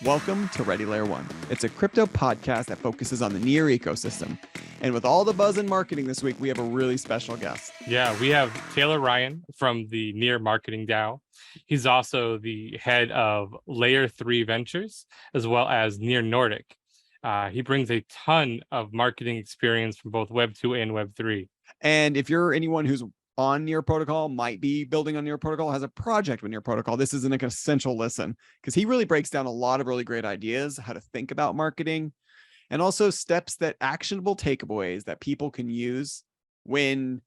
Welcome to Ready Layer 1. It's a crypto podcast that focuses on the NEAR ecosystem. And with all the buzz in marketing this week, we have a really special guest. Yeah, we have Taylor Ryan from the NEAR Marketing DAO. He's also the head of Layer 3 Ventures, as well as NEAR Nordic. He brings a ton of marketing experience from both Web 2 and Web 3. And if you're anyone who's on NEAR Protocol, might be building on NEAR Protocol, has a project with NEAR Protocol, this is an essential listen because he really breaks down a lot of really great ideas, how to think about marketing, and also steps that actionable takeaways that people can use when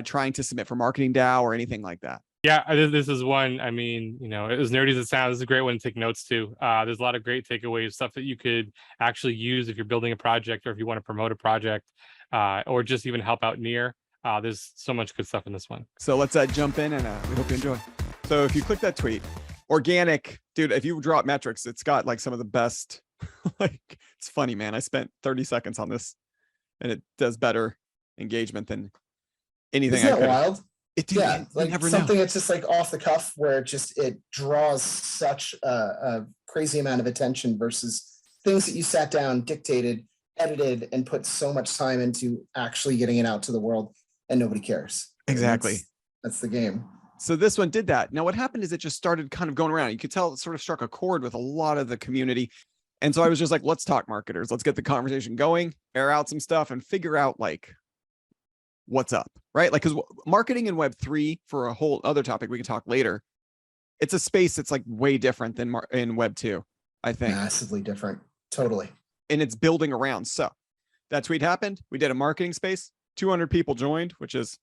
trying to submit for Marketing DAO or anything like that. Yeah, this is one, I mean, you know, as nerdy as it sounds, this is a great one to take notes to. There's a lot of great takeaways, stuff that you could actually use if you're building a project or if you want to promote a project or just even help out NEAR. There's so much good stuff in this one. So let's jump in and we hope you enjoy. So if you click that tweet, organic, dude, if you drop metrics, it's got like some of the best, like, it's funny, man. I spent 30 seconds on this and it does better engagement than anything. Isn't that wild? Yeah, like something that's just like off the cuff where it draws such a crazy amount of attention versus things that you sat down, dictated, edited, and put so much time into actually getting it out to the world. And nobody cares. Exactly. That's the game. So this one did that. Now what happened is it just started kind of going around. You could tell it sort of struck a chord with a lot of the community. And so I was just like, let's talk marketers. Let's get the conversation going, air out some stuff and figure out like what's up, right? Like, because marketing in Web3, for a whole other topic we can talk later, it's a space that's like way different than in Web2, I think. Massively different. Totally. And it's building around. So that tweet happened. We did a marketing space. 200 people joined, which is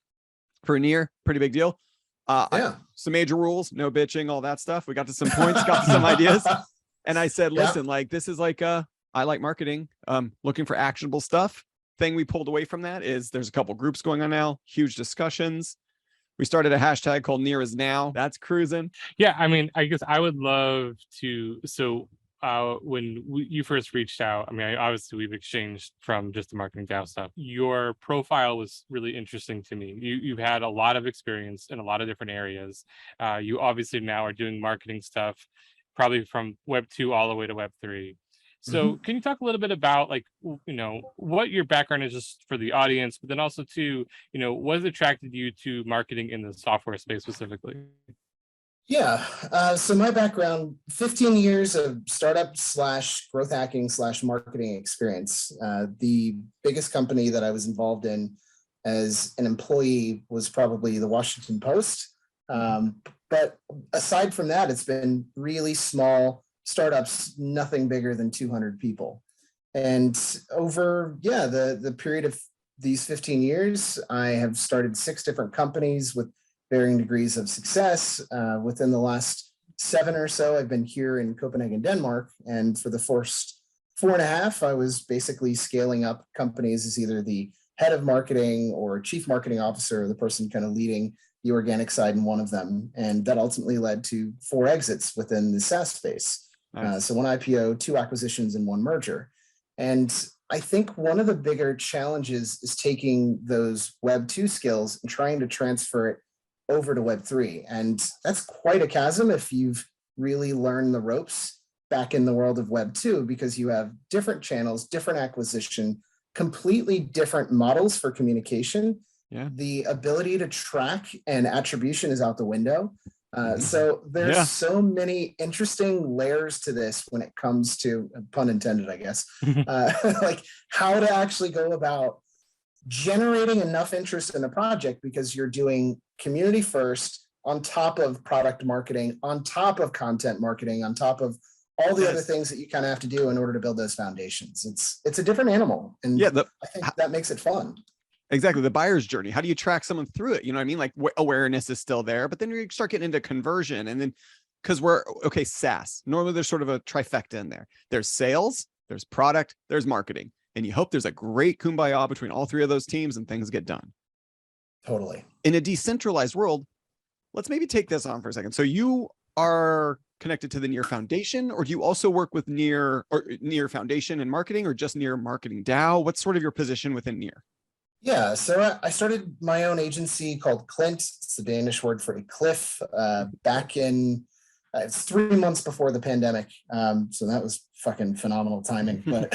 for NEAR, pretty big deal. Some major rules, no bitching, all that stuff. We got to some points, got to some ideas. And I said, listen, like, this is like, I like marketing, looking for actionable stuff. Thing we pulled away from that is there's a couple groups going on now, huge discussions. We started a hashtag called NEAR is Now. That's cruising. Yeah, I mean, I guess I would love to, so when you first reached out, I mean, obviously we've exchanged from just the Marketing DAO stuff. Your profile was really interesting to me. You've had a lot of experience in a lot of different areas. You obviously now are doing marketing stuff, probably from Web 2 all the way to Web 3. So can you talk a little bit about, like, you know, what your background is just for the audience, but then also too, you know, what has attracted you to marketing in the software space specifically? Yeah. So my background, 15 years of startup / growth hacking / marketing experience. The biggest company that I was involved in as an employee was probably the Washington Post. But aside from that, it's been really small startups, nothing bigger than 200 people. And over, the period of these 15 years, I have started 6 different companies with varying degrees of success. Within the last 7 or so, I've been here in Copenhagen, Denmark. And for the first 4.5, I was basically scaling up companies as either the head of marketing or chief marketing officer, or the person kind of leading the organic side in one of them. And that ultimately led to 4 exits within the SaaS space. Nice. So 1 IPO, 2 acquisitions, and 1 merger. And I think one of the bigger challenges is taking those Web 2 skills and trying to transfer it over to Web 3. And that's quite a chasm if you've really learned the ropes back in the world of Web 2, because you have different channels, different acquisition, completely different models for communication. Yeah. The ability to track and attribution is out the window. So there's so many interesting layers to this when it comes to, pun intended, I guess, like how to actually go about generating enough interest in a project, because you're doing community first on top of product marketing, on top of content marketing, on top of all the other things that you kind of have to do in order to build those foundations. It's a different animal. And I think that makes it fun. Exactly. The buyer's journey. How do you track someone through it? You know what I mean? Like awareness is still there, but then you start getting into conversion, and then because SaaS, normally there's sort of a trifecta in there. There's sales, there's product, there's marketing. And you hope there's a great kumbaya between all 3 of those teams and things get done. Totally. In a decentralized world, let's maybe take this on for a second. So you are connected to the NEAR Foundation, or do you also work with NEAR Foundation in marketing, or just NEAR Marketing DAO? What's sort of your position within NEAR? Yeah, so I started my own agency called Clint. It's the Danish word for a cliff. Back in it's 3 months before the pandemic. So that was fucking phenomenal timing. But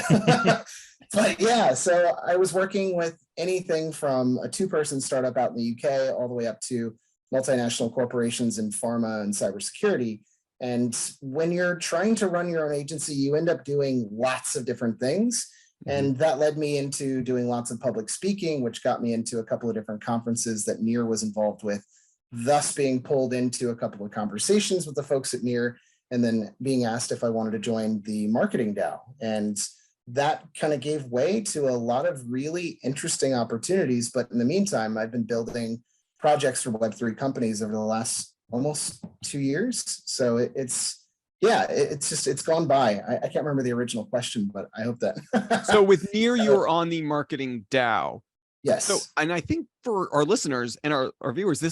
but yeah, so I was working with anything from a 2-person startup out in the UK all the way up to multinational corporations in pharma and cybersecurity. And when you're trying to run your own agency, you end up doing lots of different things. And that led me into doing lots of public speaking, which got me into a couple of different conferences that NEAR was involved with, thus being pulled into a couple of conversations with the folks at NEAR, and then being asked if I wanted to join the marketing DAO. And that kind of gave way to a lot of really interesting opportunities. But in the meantime, I've been building projects for Web3 companies over the last almost 2 years. So it's gone by. I can't remember the original question, but I hope that. So with NEAR, you're on the marketing DAO. Yes. So, and I think for our listeners and our viewers,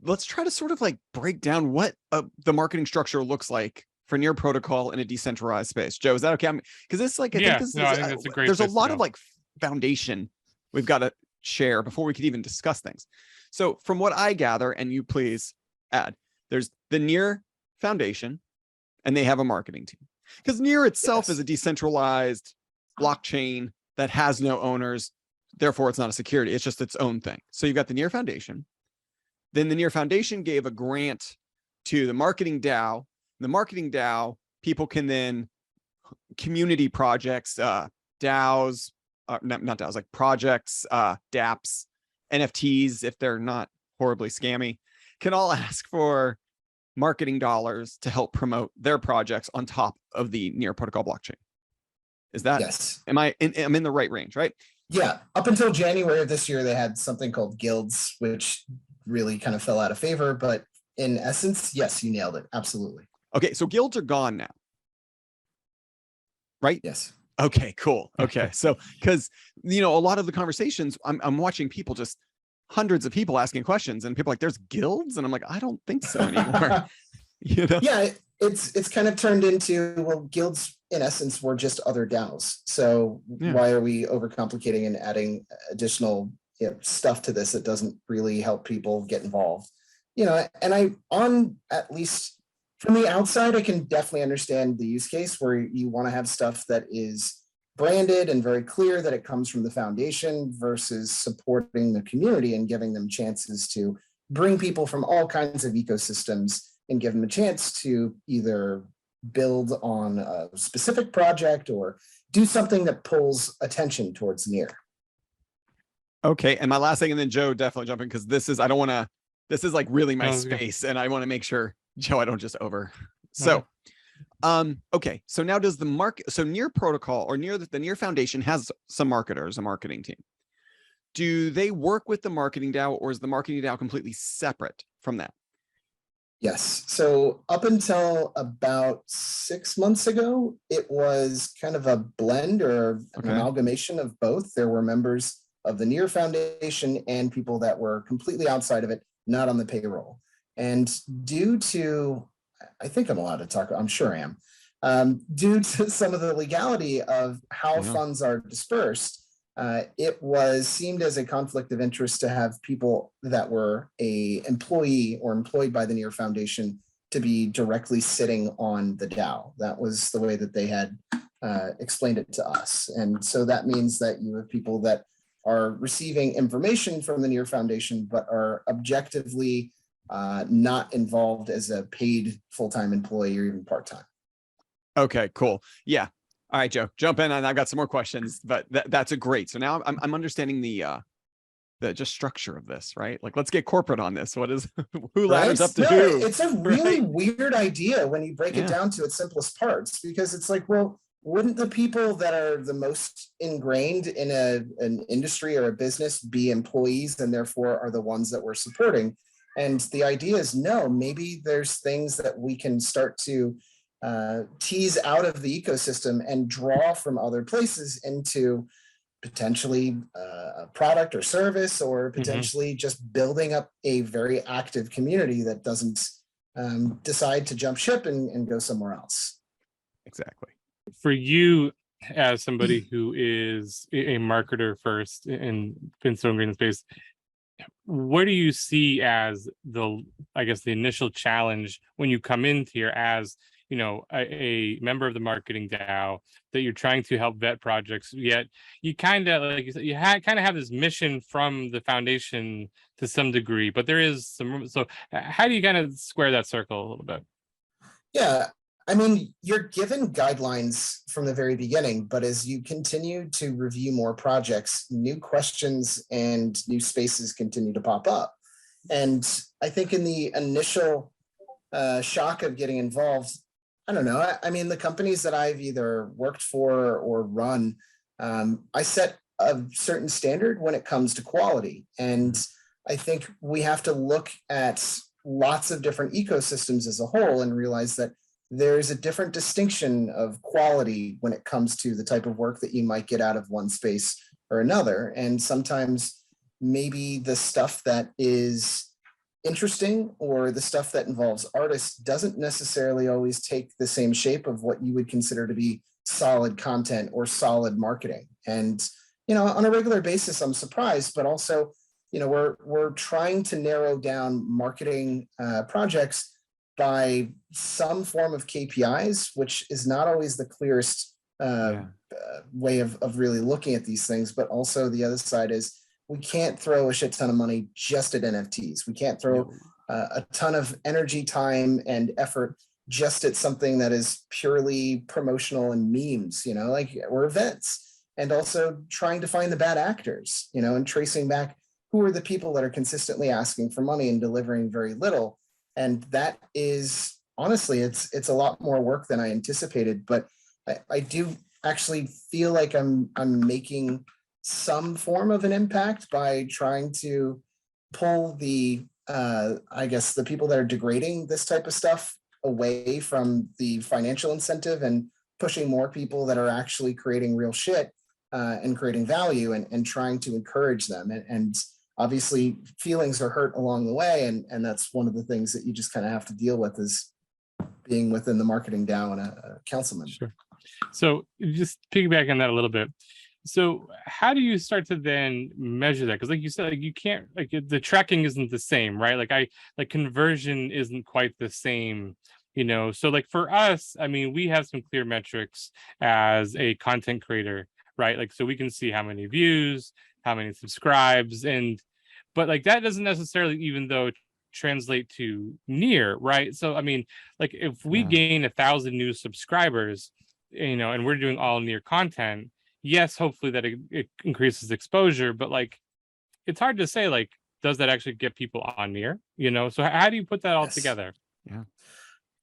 let's try to sort of like break down what the marketing structure looks like for NEAR protocol in a decentralized space. Joe, is that okay? Because this, like, I think that's a great. There's a lot of like foundation we've got to share before we could even discuss things. So from what I gather, and you please add, there's the NEAR Foundation, and they have a marketing team. Because NEAR itself is a decentralized blockchain that has no owners. Therefore, it's not a security. It's just its own thing. So you've got the NEAR Foundation. Then the NEAR Foundation gave a grant to the marketing DAO. The marketing DAO, people can then community projects, DAOs, not DAOs, like projects, dapps, NFTs, if they're not horribly scammy, can all ask for marketing dollars to help promote their projects on top of the NEAR protocol blockchain. Is that, yes? I'm in the right range, right? Yeah. Up until January of this year, they had something called guilds, which really kind of fell out of favor. But in essence, yes, you nailed it. Absolutely. Okay. So guilds are gone now, right? Yes. Okay, cool. Okay. So, because, a lot of the conversations, I'm watching people, just hundreds of people asking questions, and people are like, there's guilds? And I'm like, I don't think so anymore. Yeah, it's kind of turned into, well, guilds in essence were just other DAOs. So why are we overcomplicating and adding additional stuff to this that doesn't really help people get involved? And at least from the outside, I can definitely understand the use case where you want to have stuff that is branded and very clear that it comes from the foundation versus supporting the community and giving them chances to bring people from all kinds of ecosystems and give them a chance to either build on a specific project or do something that pulls attention towards NEAR. Okay. And my last thing, and then Joe, definitely jump in, because this is like really my space, and I want to make sure, Joe, I don't just over. So, okay. So now does so NEAR protocol or the NEAR Foundation has some marketers, a marketing team. Do they work with the marketing DAO, or is the marketing DAO completely separate from that? Yes. So up until about 6 months ago, it was kind of a blend or an amalgamation of both. There were members of the NEAR Foundation and people that were completely outside of it, not on the payroll. And due to, I think I'm allowed to talk, I'm sure I am, due to some of the legality of how funds are dispersed, it seemed as a conflict of interest to have people that were a employee or employed by the NEAR Foundation to be directly sitting on the DAO. That was the way that they had explained it to us. And so that means that you have people that are receiving information from the NEAR Foundation, but are objectively not involved as a paid full-time employee or even part-time. Okay, cool. Yeah. All right, Joe, jump in, and I've got some more questions, but that's a great. So now I'm understanding the just structure of this, right? Like, let's get corporate on this. What is who ladders up to who? It's a really weird idea when you break it down to its simplest parts, because it's like, well, wouldn't the people that are the most ingrained in an industry or a business be employees and therefore are the ones that we're supporting? And the idea is, no, maybe there's things that we can start to tease out of the ecosystem and draw from other places into potentially a product or service, or potentially just building up a very active community that doesn't decide to jump ship and go somewhere else. Exactly. For you, as somebody who is a marketer first and been so ingrained in the space, What do you see as I guess the initial challenge when you come into here as, you know, a member of the marketing DAO, that you're trying to help vet projects, yet you kind of, like you said, you kind of have this mission from the foundation to some degree, but there is some, so how do you kind of square that circle a little bit? Yeah, I mean, you're given guidelines from the very beginning, but as you continue to review more projects, new questions and new spaces continue to pop up. And I think in the initial shock of getting involved, I don't know. I mean, the companies that I've either worked for or run, I set a certain standard when it comes to quality. And I think we have to look at lots of different ecosystems as a whole and realize that there's a different distinction of quality when it comes to the type of work that you might get out of one space or another. And sometimes maybe the stuff that is interesting or the stuff that involves artists doesn't necessarily always take the same shape of what you would consider to be solid content or solid marketing. And, you know, on a regular basis, I'm surprised, but also, you know, we're trying to narrow down marketing projects by some form of KPIs, which is not always the clearest way of really looking at these things. But also the other side is we can't throw a shit ton of money just at NFTs. We can't throw a ton of energy, time, and effort just at something that is purely promotional and memes, you know, like, or events. And also trying to find the bad actors, you know, and tracing back who are the people that are consistently asking for money and delivering very little. And that is, honestly, it's a lot more work than I anticipated, but I do actually feel like I'm making some form of an impact by trying to pull the, I guess, the people that are degrading this type of stuff away from the financial incentive and pushing more people that are actually creating real shit and creating value and trying to encourage them. And obviously feelings are hurt along the way. And that's one of the things that you just kind of have to deal with, is being within the marketing DAO and a council member. Sure. So just piggyback on that a little bit. So how do you start to then measure that? Because like you said, like, you can't, like, the tracking isn't the same, right? Like conversion isn't quite the same, you know? So like for us, I mean, we have some clear metrics as a content creator, right? Like, so we can see how many views, how many subscribes, but like that doesn't necessarily even though translate to NEAR, right? So I mean, like if we gain 1,000 new subscribers, you know, and we're doing all NEAR content, yes, hopefully that it increases exposure, but like it's hard to say, like, does that actually get people on NEAR, you know? So how do you put that all together? Yeah,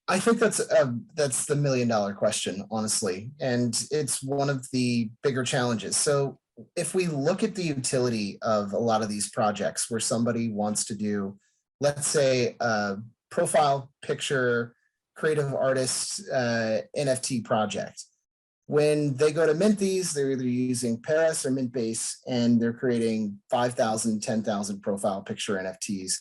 I think that's the $1 million question, honestly, and it's one of the bigger challenges. So if we look at the utility of a lot of these projects where somebody wants to do, let's say, a profile picture, creative artist NFT project, when they go to mint these, they're either using Paris or Mintbase, and they're creating 5,000, 10,000 profile picture NFTs.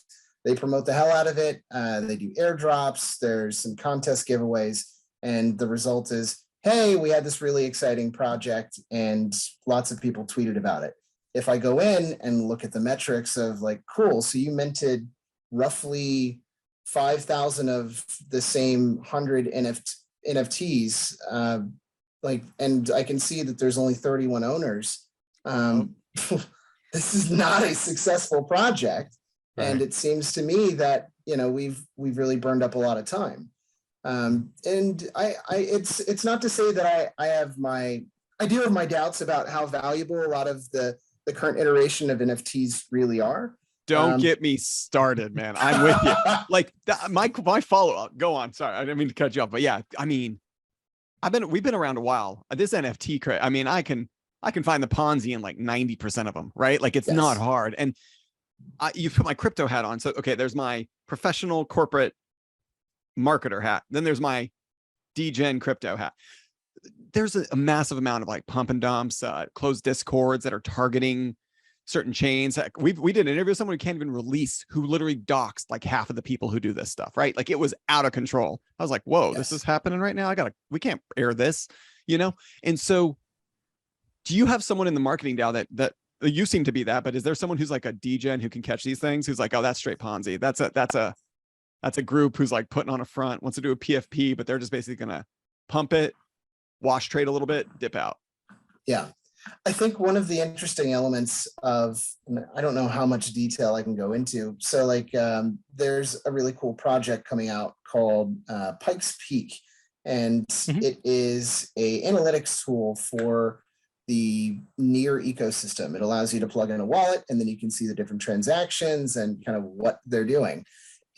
They promote the hell out of it. They do airdrops. There's some contest giveaways. And the result is, hey, we had this really exciting project and lots of people tweeted about it. If I go in and look at the metrics of like, cool, so you minted roughly 5,000 of the same 100 NFTs, like, and I can see that there's only 31 owners. This is not a successful project. Right. And it seems to me that, you know, we've really burned up a lot of time. And it's not to say that I do have my doubts about how valuable a lot of the current iteration of NFTs really are. Don't get me started, man. I'm with you. Like my follow-up, go on. Sorry, I didn't mean to cut you off, but yeah, I mean, we've been around a while. This NFT, I mean, I can find the Ponzi in like 90% of them, right? Like it's not hard. And you put my crypto hat on. So, okay, there's my professional corporate marketer hat. Then there's my degen crypto hat. There's a massive amount of like pump and dumps, closed discords that are targeting certain chains. We did an interview with someone who can't even release, who literally doxed like half of the people who do this stuff, right? Like it was out of control. I was like, whoa, this is happening right now. We can't air this, you know? And so do you have someone in the marketing DAO that you seem to be that, but is there someone who's like a degen who can catch these things? Who's like, oh, that's straight Ponzi. That's a group who's like putting on a front, wants to do a PFP, but they're just basically going to pump it, wash trade a little bit, dip out. Yeah. I think one of the interesting elements of, I don't know how much detail I can go into. So like there's a really cool project coming out called Pikes Peak. And it is a analytics tool for the NEAR ecosystem. It allows you to plug in a wallet and then you can see the different transactions and kind of what they're doing.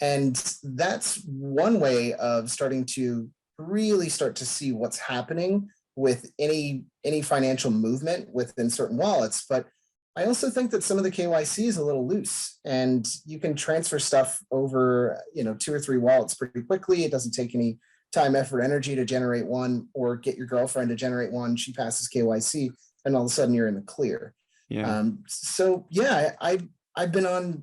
And that's one way of starting to really start to see what's happening with any financial movement within certain wallets. But I also think that some of the KYC is a little loose and you can transfer stuff over, 2 or 3 wallets pretty quickly. It doesn't take any time, effort, energy to generate one, or get your girlfriend to generate one. She passes KYC and all of a sudden you're in the clear. Yeah. So yeah, I've been on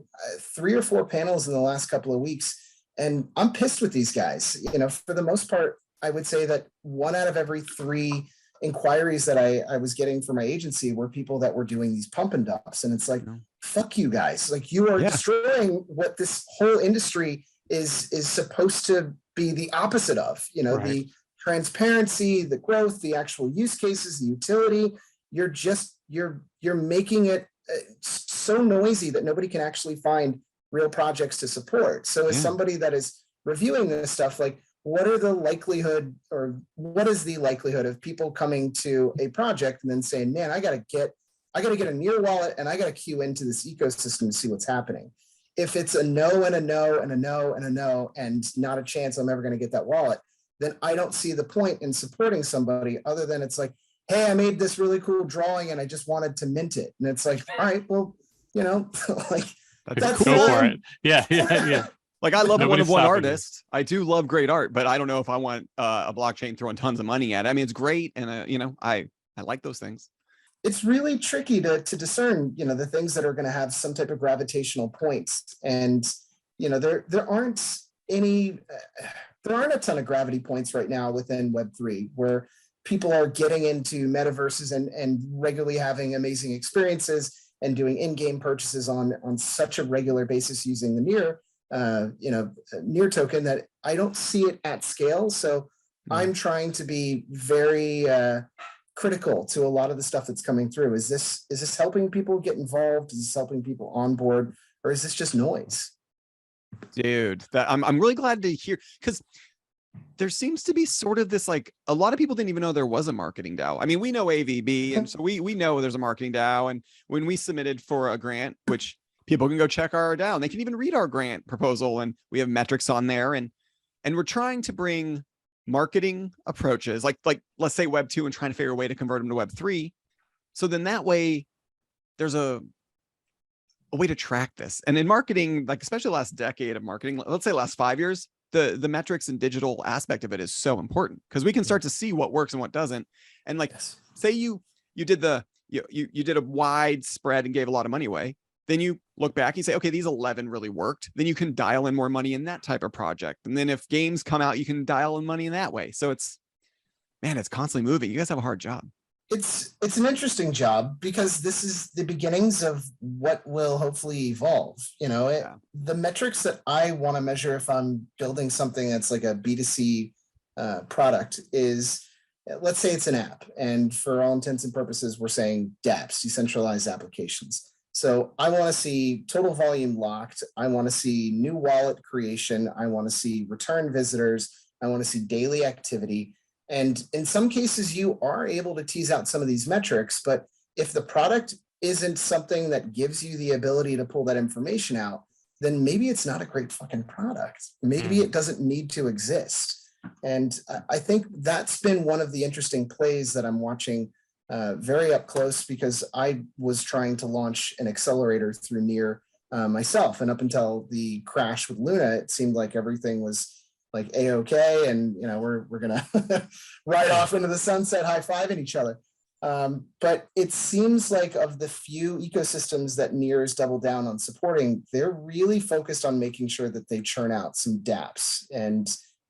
3 or 4 panels in the last couple of weeks and I'm pissed with these guys. For the most part, I would say that 1 out of every 3 inquiries that I was getting for my agency were people that were doing these pump and dumps. And it's like, fuck you guys. Like you are destroying what this whole industry is supposed to be the opposite of, the transparency, the growth, the actual use cases, the utility. You're making it so noisy that nobody can actually find real projects to support. So as somebody that is reviewing this stuff, like, what is the likelihood of people coming to a project and then saying, man, I gotta get a NEAR wallet and I gotta queue into this ecosystem to see what's happening. If it's a no and a no and a no and a no and not a chance I'm ever gonna get that wallet, then I don't see the point in supporting somebody other than it's like, hey, I made this really cool drawing and I just wanted to mint it. And it's like, all right, well, like that's go for it. Yeah. Like I love one artist. I do love great art, but I don't know if I want a blockchain throwing tons of money at it. I mean, it's great. And, I like those things. It's really tricky to discern, the things that are going to have some type of gravitational points. And, there aren't a ton of gravity points right now within Web3 where people are getting into metaverses and regularly having amazing experiences and doing in-game purchases on such a regular basis using the NEAR NEAR token that I don't see it at scale. So I'm trying to be very critical to a lot of the stuff that's coming through. Is this helping people get involved? Is this helping people on board? Or is this just noise? Dude, I'm really glad to hear, because there seems to be sort of this, like, a lot of people didn't even know there was a marketing DAO. I mean, we know AVB, and so we know there's a marketing DAO. And when we submitted for a grant, which people can go check our DAO, and they can even read our grant proposal, and we have metrics on there, and we're trying to bring marketing approaches, like let's say Web2, and trying to figure a way to convert them to Web3. So then that way there's a way to track this. And in marketing, like especially the last decade of marketing, let's say last 5 years, the metrics and digital aspect of it is so important, because we can start to see what works and what doesn't. And like, say you did you did a wide spread and gave a lot of money away. Then you look back, you say, okay, these 11 really worked. Then you can dial in more money in that type of project. And then if games come out, you can dial in money in that way. So it's constantly moving. You guys have a hard job. It's an interesting job, because this is the beginnings of what will hopefully evolve. The metrics that I want to measure if I'm building something that's like a B2C product is, let's say it's an app. And for all intents and purposes, we're saying dapps, decentralized applications. So I want to see total volume locked. I want to see new wallet creation. I want to see return visitors. I want to see daily activity. And in some cases, you are able to tease out some of these metrics. But if the product isn't something that gives you the ability to pull that information out, then maybe it's not a great fucking product. Maybe it doesn't need to exist. And I think that's been one of the interesting plays that I'm watching very up close, because I was trying to launch an accelerator through NEAR myself. And up until the crash with Luna, it seemed like everything was like A-okay. And, we're going to ride off into the sunset, high-fiving each other. But it seems like of the few ecosystems that NEAR has doubled down on supporting, they're really focused on making sure that they churn out some dapps and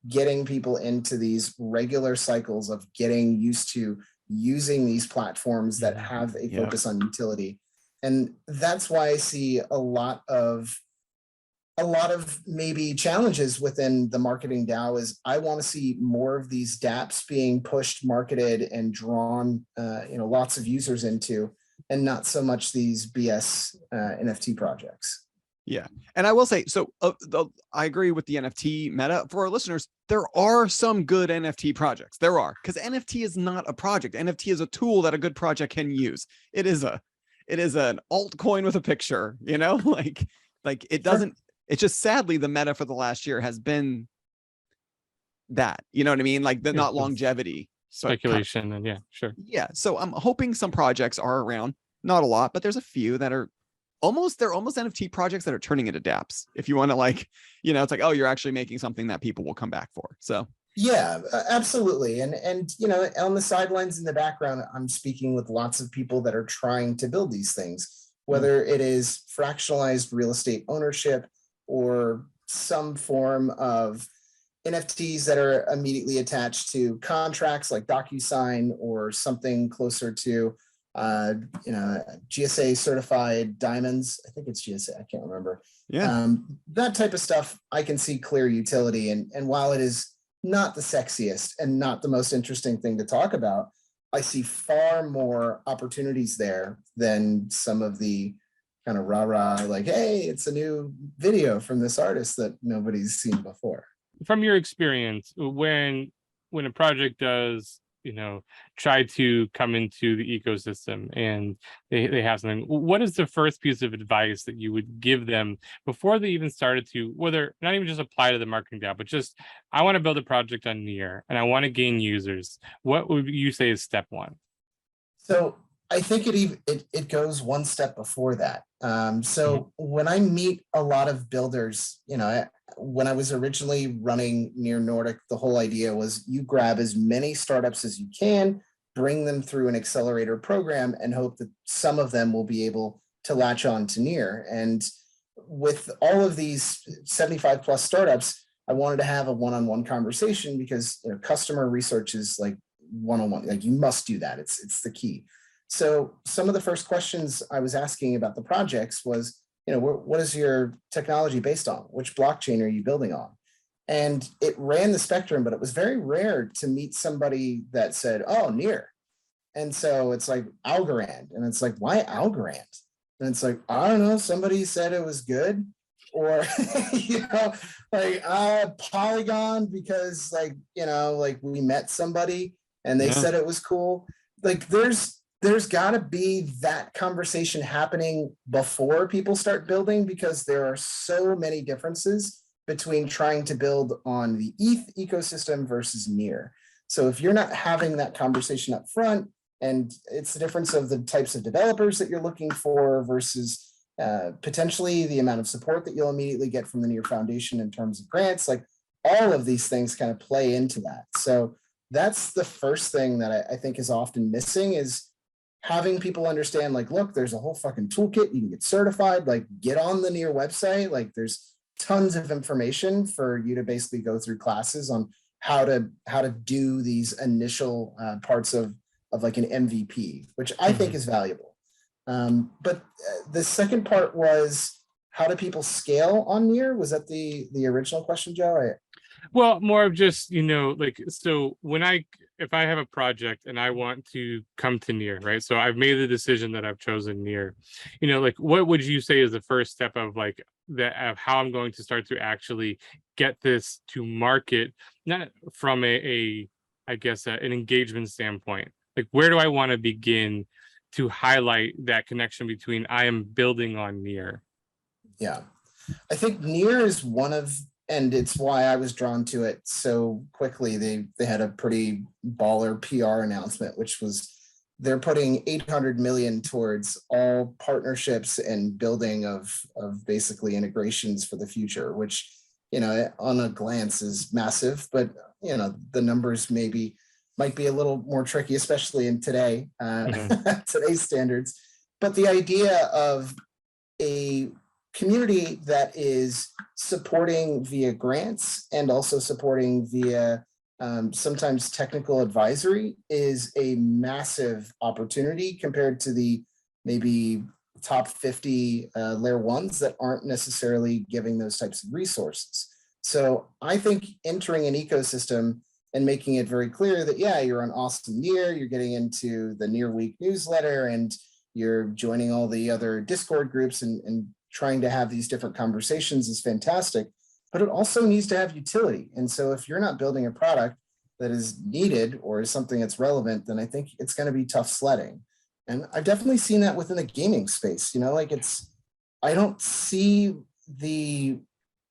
getting people into these regular cycles of getting used to using these platforms that have a focus on utility. And that's why I see a lot of maybe challenges within the marketing DAO is I want to see more of these dapps being pushed, marketed, and drawn, lots of users into, and not so much these BS NFT projects. Yeah. And I will say, so I agree with the NFT meta. For our listeners, there are some good NFT projects. There are, because NFT is not a project. NFT is a tool that a good project can use. It is an altcoin with a picture, like it doesn't, it's just sadly the meta for the last year has been that, you know what I mean? Like not longevity. Speculation and yeah, sure. Yeah. So I'm hoping some projects are around, not a lot, but there's a few that are they're almost NFT projects that are turning into dapps. If you want to it's like, oh, you're actually making something that people will come back for. So yeah, absolutely. And on the sidelines in the background, I'm speaking with lots of people that are trying to build these things, whether it is fractionalized real estate ownership or some form of NFTs that are immediately attached to contracts like DocuSign or something closer to GSA certified diamonds. I think it's GSA. I can't remember. Yeah. That type of stuff, I can see clear utility. And while it is not the sexiest and not the most interesting thing to talk about, I see far more opportunities there than some of the kind of rah-rah, like, hey, it's a new video from this artist that nobody's seen before. From your experience, when a project does try to come into the ecosystem and they have something, what is the first piece of advice that you would give them before they even started to, whether not even just apply to the marketing DAO, but just, I want to build a project on NEAR and I want to gain users? What would you say is step one? So I think it goes one step before that. When I meet a lot of builders, when I was originally running NEAR Nordic, the whole idea was you grab as many startups as you can, bring them through an accelerator program, and hope that some of them will be able to latch on to NEAR. And with all of these 75 plus startups, I wanted to have a one-on-one conversation because customer research is like one-on-one, like you must do that. It's the key. So some of the first questions I was asking about the projects was, what is your technology based on? Which blockchain are you building on? And it ran the spectrum, but it was very rare to meet somebody that said, oh, NEAR. And so it's like Algorand. And it's like, why Algorand? And it's like, I don't know, somebody said it was good. Or, Polygon, because we met somebody and they said it was cool. Like there's got to be that conversation happening before people start building, because there are so many differences between trying to build on the ETH ecosystem versus NEAR. So if you're not having that conversation up front, and it's the difference of the types of developers that you're looking for versus potentially the amount of support that you'll immediately get from the NEAR Foundation in terms of grants, like all of these things kind of play into that. So that's the first thing that I think is often missing, is having people understand, like, look, there's a whole fucking toolkit. You can get certified, like get on the NEAR website. Like there's tons of information for you to basically go through classes on how to do these initial parts of like an MVP, which I think is valuable. But the second part was, how do people scale on NEAR? Was that the original question, Joe? Well, more of just, so if I have a project and I want to come to NEAR, right? So I've made the decision that I've chosen NEAR, what would you say is the first step of of how I'm going to start to actually get this to market, not from an engagement standpoint? Like, where do I want to begin to highlight that connection between I am building on NEAR? Yeah, I think NEAR is one of, and it's why I was drawn to it so quickly. They had a pretty baller PR announcement, which was they're putting 800 million towards all partnerships and building of basically integrations for the future, which, on a glance is massive, but the numbers might be a little more tricky, especially in today's standards. But the idea of a community that is supporting via grants and also supporting via sometimes technical advisory is a massive opportunity compared to the maybe top 50 layer ones that aren't necessarily giving those types of resources. So I think entering an ecosystem and making it very clear that, yeah, you're on awesome NEAR, you're getting into the NEAR Week newsletter, and you're joining all the other Discord groups and trying to have these different conversations is fantastic, but it also needs to have utility. And so if you're not building a product that is needed or is something that's relevant, then I think it's going to be tough sledding. And I've definitely seen that within the gaming space, like I don't see the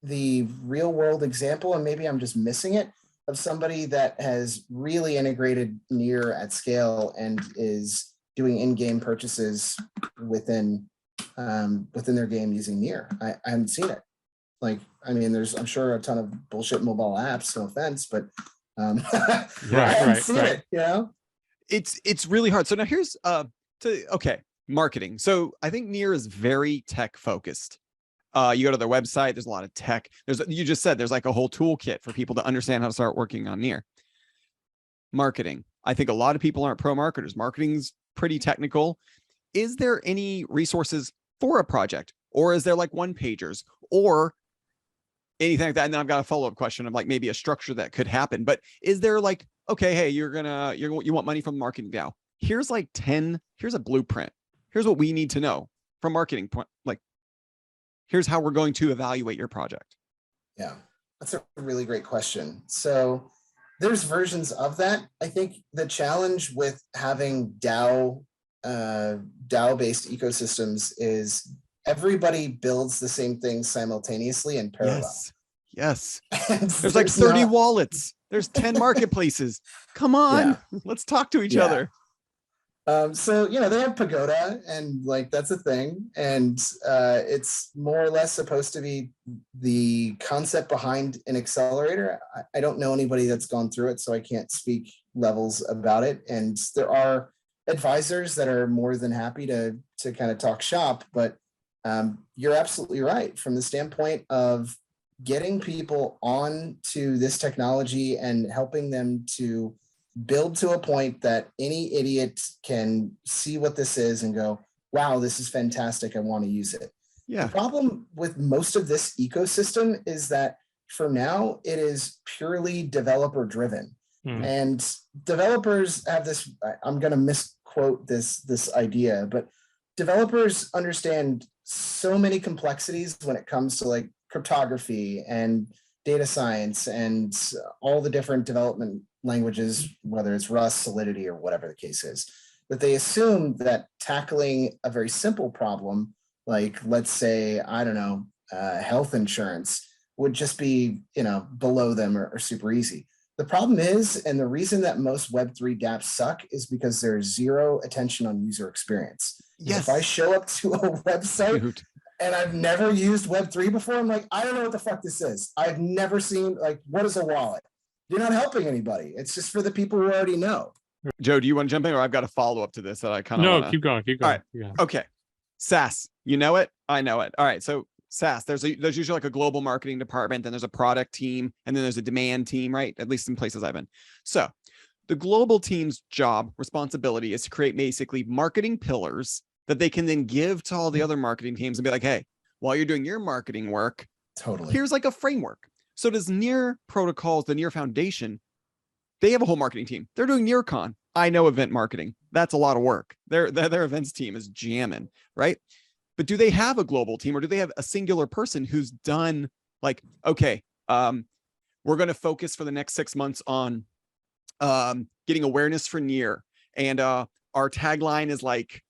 real world example, and maybe I'm just missing it, of somebody that has really integrated NEAR at scale and is doing in-game purchases within their game using NEAR. I haven't seen it. There's, I'm sure, a ton of bullshit mobile apps, no offense, but I haven't seen it, It's really hard. So now here's marketing. So I think NEAR is very tech focused. You go to their website, there's a lot of tech. You just said there's like a whole toolkit for people to understand how to start working on NEAR. Marketing. I think a lot of people aren't pro marketers. Marketing's pretty technical. Is there any resources for a project, or is there like one pagers or anything like that? And then I've got a follow-up question of like maybe a structure that could happen. But is there like, okay, hey, you want money from marketing DAO? Here's a blueprint. Here's what we need to know from marketing point. Like, here's how we're going to evaluate your project. Yeah, that's a really great question. So there's versions of that. I think the challenge with having DAO-based ecosystems is everybody builds the same thing simultaneously in parallel. Yes. There's like 30 wallets. There's 10 marketplaces. Come on, let's talk to each other. So, they have Pagoda, and like, that's a thing. And it's more or less supposed to be the concept behind an accelerator. I don't know anybody that's gone through it, so I can't speak levels about it. And there are advisors that are more than happy to kind of talk shop, but you're absolutely right from the standpoint of getting people on to this technology and helping them to build to a point that any idiot can see what this is and go, wow, this is fantastic, I want to use it. The problem with most of this ecosystem is that for now, it is purely developer driven. And developers have this, I'm going to misquote this idea, but developers understand so many complexities when it comes to like cryptography and data science and all the different development languages, whether it's Rust, Solidity, or whatever the case is, that they assume that tackling a very simple problem, like let's say, I don't know, health insurance, would just be, below them or super easy. The problem is, and the reason that most Web3 dApps suck is because there's zero attention on user experience. Yes. If I show up to a website and I've never used Web3 before, I'm like, I don't know what the fuck this is. I've never seen, like, what is a wallet? You're not helping anybody. It's just for the people who already know. Joe, do you want to jump in, or I've got a follow up to this that I kind of keep going. All right. Okay. SaaS, you know it? I know it. All right. So SaaS, there's usually like a global marketing department, then there's a product team, and then there's a demand team, right? At least in places I've been. So the global team's job, responsibility is to create basically marketing pillars that they can then give to all the other marketing teams and be like, hey, while you're doing your marketing work, here's like a framework. So does NEAR Protocols, the NEAR Foundation, they have a whole marketing team. They're doing NEARCon. I know event marketing. That's a lot of work. Their events team is jamming, right? But do they have a global team, or do they have a singular person who's done like, okay, we're going to focus for the next 6 months on getting awareness for NEAR, and our tagline is like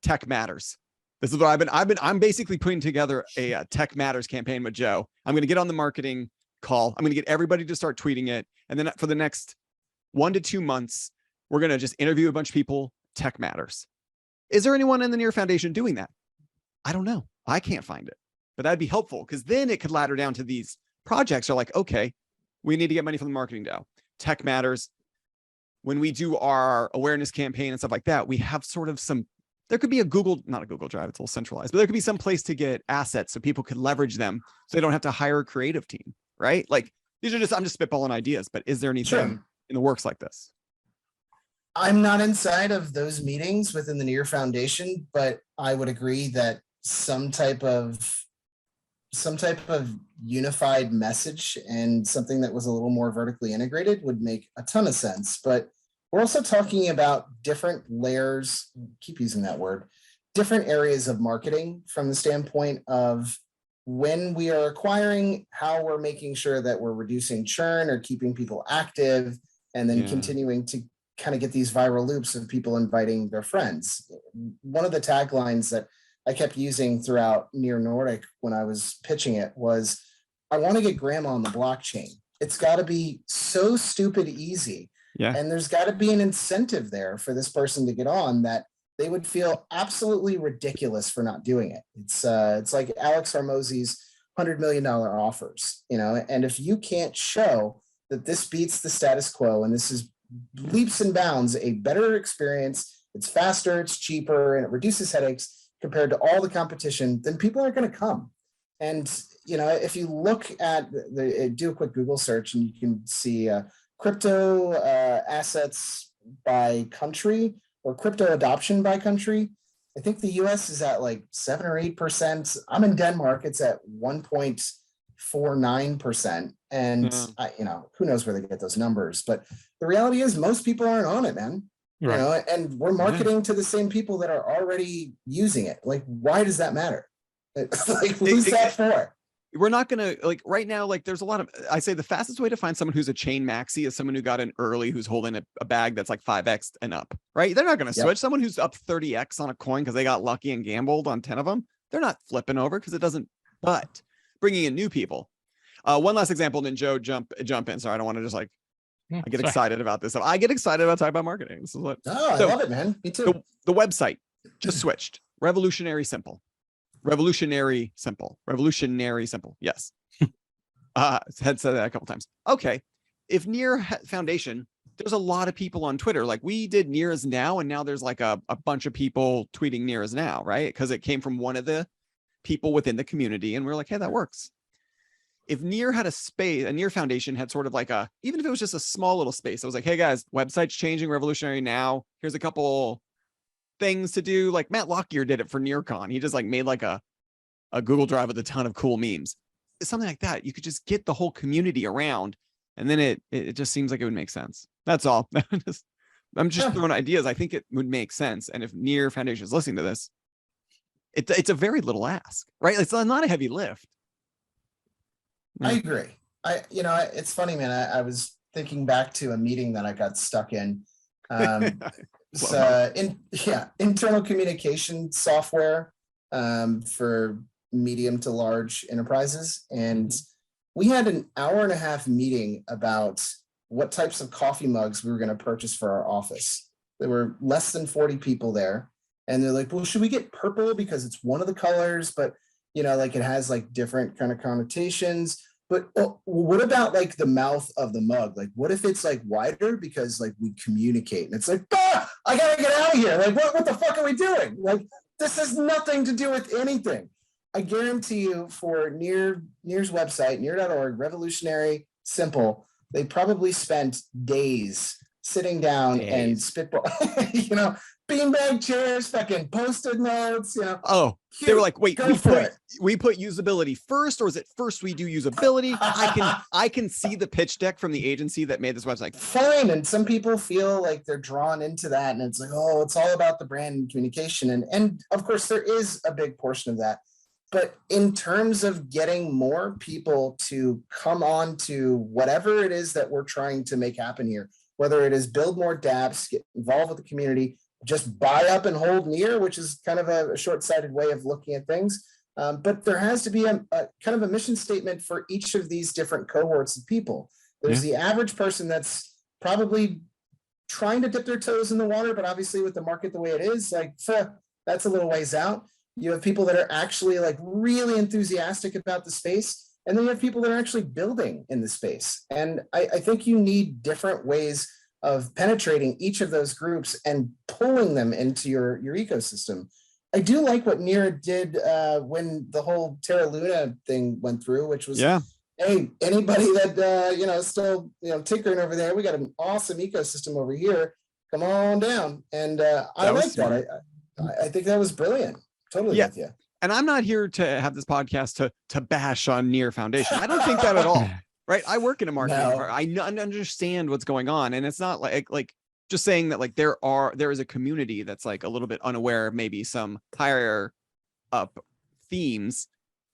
tech matters. This is what I'm basically putting together a tech matters campaign with Joe. I'm going to get on the marketing call. I'm going to get everybody to start tweeting it. And then for the next 1 to 2 months, we're going to just interview a bunch of people. Tech matters. Is there anyone in the NEAR Foundation doing that? I don't know. I can't find it, but that'd be helpful, because then it could ladder down to these projects are like, okay, we need to get money from the marketing DAO. Tech matters. When we do our awareness campaign and stuff like that, we have sort of there could be not a Google Drive, it's all centralized, but there could be some place to get assets so people could leverage them so they don't have to hire a creative team, right? Like I'm just spitballing ideas, but is there anything in the works like this? I'm not inside of those meetings within the NEAR Foundation, but I would agree that some type of unified message and something that was a little more vertically integrated would make a ton of sense. But we're also talking about different layers, keep using that word, different areas of marketing from the standpoint of when we are acquiring, how we're making sure that we're reducing churn or keeping people active, and then continuing to kind of get these viral loops of people inviting their friends. One of the taglines that I kept using throughout NEAR Nordic when I was pitching it was, I want to get grandma on the blockchain. It's got to be so stupid easy. Yeah. And there's got to be an incentive there for this person to get on that they would feel absolutely ridiculous for not doing it. It's like Alex Hormozzi's $100 million offers, you know, and if you can't show that this beats the status quo and this is leaps and bounds a better experience, it's faster, it's cheaper, and it reduces headaches compared to all the competition, then people aren't going to come. And, you know, if you look at do a quick Google search and you can see crypto assets by country or crypto adoption by country. I think the US is at like 7 or 8%. I'm in Denmark, it's at 1.49%. And you know, who knows where they get those numbers, but the reality is most people aren't on it, man. Right. You know, and we're marketing to the same people that are already using it. Like, why does that matter? Like, who's that for? We're not gonna, like, right now, like, there's a lot of, I say the fastest way to find someone who's a chain maxi is someone who got in early, who's holding a bag that's like 5x and up, right? They're not gonna switch. Someone who's up 30x on a coin because they got lucky and gambled on 10 of them, they're not flipping over because it doesn't. But bringing in new people. One last example, and then Joe jump in. Sorry, I don't want to just like, I get excited about this. I get excited about talking about marketing. This is what. Oh, I love it, man. Me too. The website just switched. Revolutionary simple. Revolutionary simple. Yes. Had said that a couple times. Okay. If NEAR Foundation, there's a lot of people on Twitter. Like, we did NEAR is now, and now there's like a bunch of people tweeting NEAR is now, right? Because it came from one of the people within the community, and we're like, hey, that works. If NEAR had a space, a NEAR Foundation had sort of like a, even if it was just a small little space, I was like, hey guys, website's changing, revolutionary now. Here's a couple things to do. Like Matt Lockyer did it for NEARCon. He just like made like a Google Drive with a ton of cool memes. Something like that. You could just get the whole community around, and then it just seems like it would make sense. That's all. I'm just throwing ideas. I think it would make sense. And if NEAR Foundation is listening to this, it's a very little ask, right? It's not a heavy lift. I agree. It's funny, man. I was thinking back to a meeting that I got stuck in. Internal communication software for medium to large enterprises. And we had an 1.5-hour meeting about what types of coffee mugs we were going to purchase for our office. There were less than 40 people there. And they're like, well, should we get purple because it's one of the colors, but you know, like it has like different kind of connotations. But what about like the mouth of the mug? Like, what if it's like wider because like we communicate? And it's like, I gotta get out of here. Like, what the fuck are we doing? Like, this has nothing to do with anything. I guarantee you, for NEAR's website, NEAR.org, revolutionary, simple, they probably spent days sitting down and spitball, you know, beanbag chairs, fucking Post-it notes, you know. Oh, they were like, wait, we put usability first, or is it first we do usability? I can see the pitch deck from the agency that made this website. Fine. And some people feel like they're drawn into that, and it's like, oh, it's all about the brand and communication. And of course there is a big portion of that. But in terms of getting more people to come on to whatever it is that we're trying to make happen here, whether it is build more dApps, get involved with the community, just buy up and hold NEAR, which is kind of a short-sighted way of looking at things. But there has to be a kind of a mission statement for each of these different cohorts of people. There's the average person that's probably trying to dip their toes in the water, but obviously with the market the way it is, like, that's a little ways out. You have people that are actually like really enthusiastic about the space, and then you have people that are actually building in the space. And I think you need different ways of penetrating each of those groups and pulling them into your ecosystem. I do like what NEAR did when the whole Terra Luna thing went through, which was, hey, anybody that still tinkering over there, we got an awesome ecosystem over here. come on down. And I like that. I think that was brilliant. Totally with you. And I'm not here to have this podcast to bash on NEAR Foundation. I don't think that at all. Right. I work in a marketing department. I understand what's going on. And it's not like just saying that like there is a community that's like a little bit unaware of maybe some higher up themes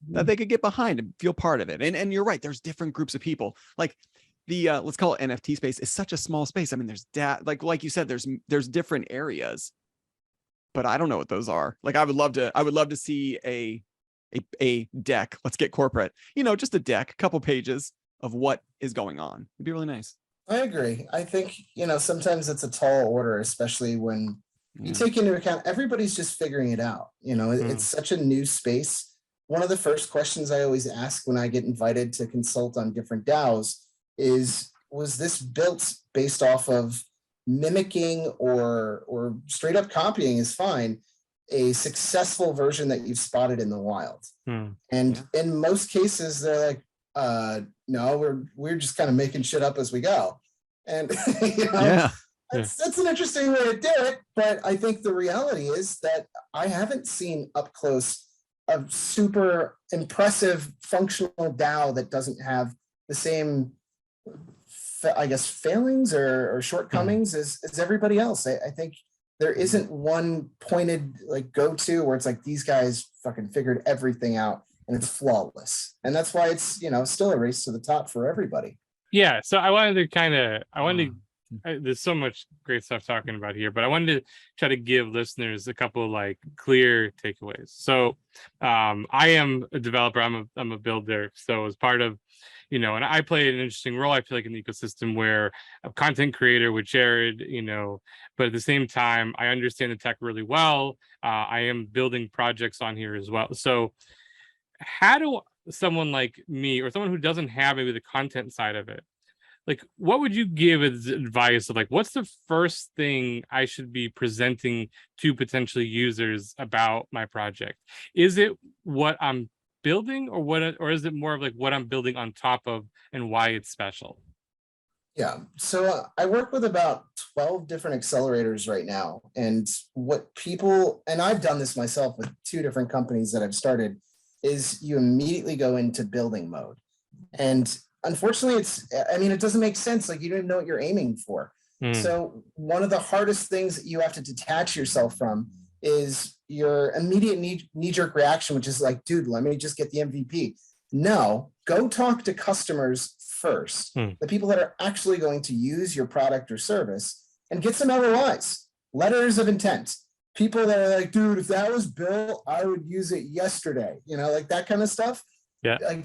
that they could get behind and feel part of it. And you're right. There's different groups of people. Like the let's call it NFT space is such a small space. I mean, there's like you said, there's different areas. But I don't know what those are. Like I would love to see a deck. Let's get corporate. Just a deck, a couple pages of what is going on. It'd be really nice. I agree. I think, sometimes it's a tall order, especially when you take into account everybody's just figuring it out. It's such a new space. One of the first questions I always ask when I get invited to consult on different DAOs is, was this built based off of mimicking or straight up copying is fine, a successful version that you've spotted in the wild? And in most cases, they're like, no, we're just kind of making shit up as we go. And that's an interesting way to do it. But I think the reality is that I haven't seen up close a super impressive functional DAO that doesn't have the same, I guess, failings or shortcomings as everybody else. I think there isn't one pointed like go-to where it's like these guys fucking figured everything out and it's flawless. And that's why it's, still a race to the top for everybody. Yeah. So there's so much great stuff talking about here, but I wanted to try to give listeners a couple like clear takeaways. So I am a developer, I'm a builder. So as part of, and I play an interesting role, I feel like, in the ecosystem where a content creator with Jared, but at the same time, I understand the tech really well. I am building projects on here as well. So how do someone like me, or someone who doesn't have maybe the content side of it, like, what would you give as advice of like, what's the first thing I should be presenting to potential users about my project? Is it what I'm building, or is it more of like what I'm building on top of and why it's special? Yeah. So I work with about 12 different accelerators right now. And and I've done this myself with 2 different companies that I've started, is you immediately go into building mode. And unfortunately, it doesn't make sense. Like, you don't know what you're aiming for. So one of the hardest things that you have to detach yourself from is your immediate knee-jerk reaction, which is like, dude, let me just get the MVP. No, go talk to customers first, the people that are actually going to use your product or service, and get some LOIs, letters of intent. People that are like, dude, if that was built, I would use it yesterday. Like that kind of stuff. Yeah. Like,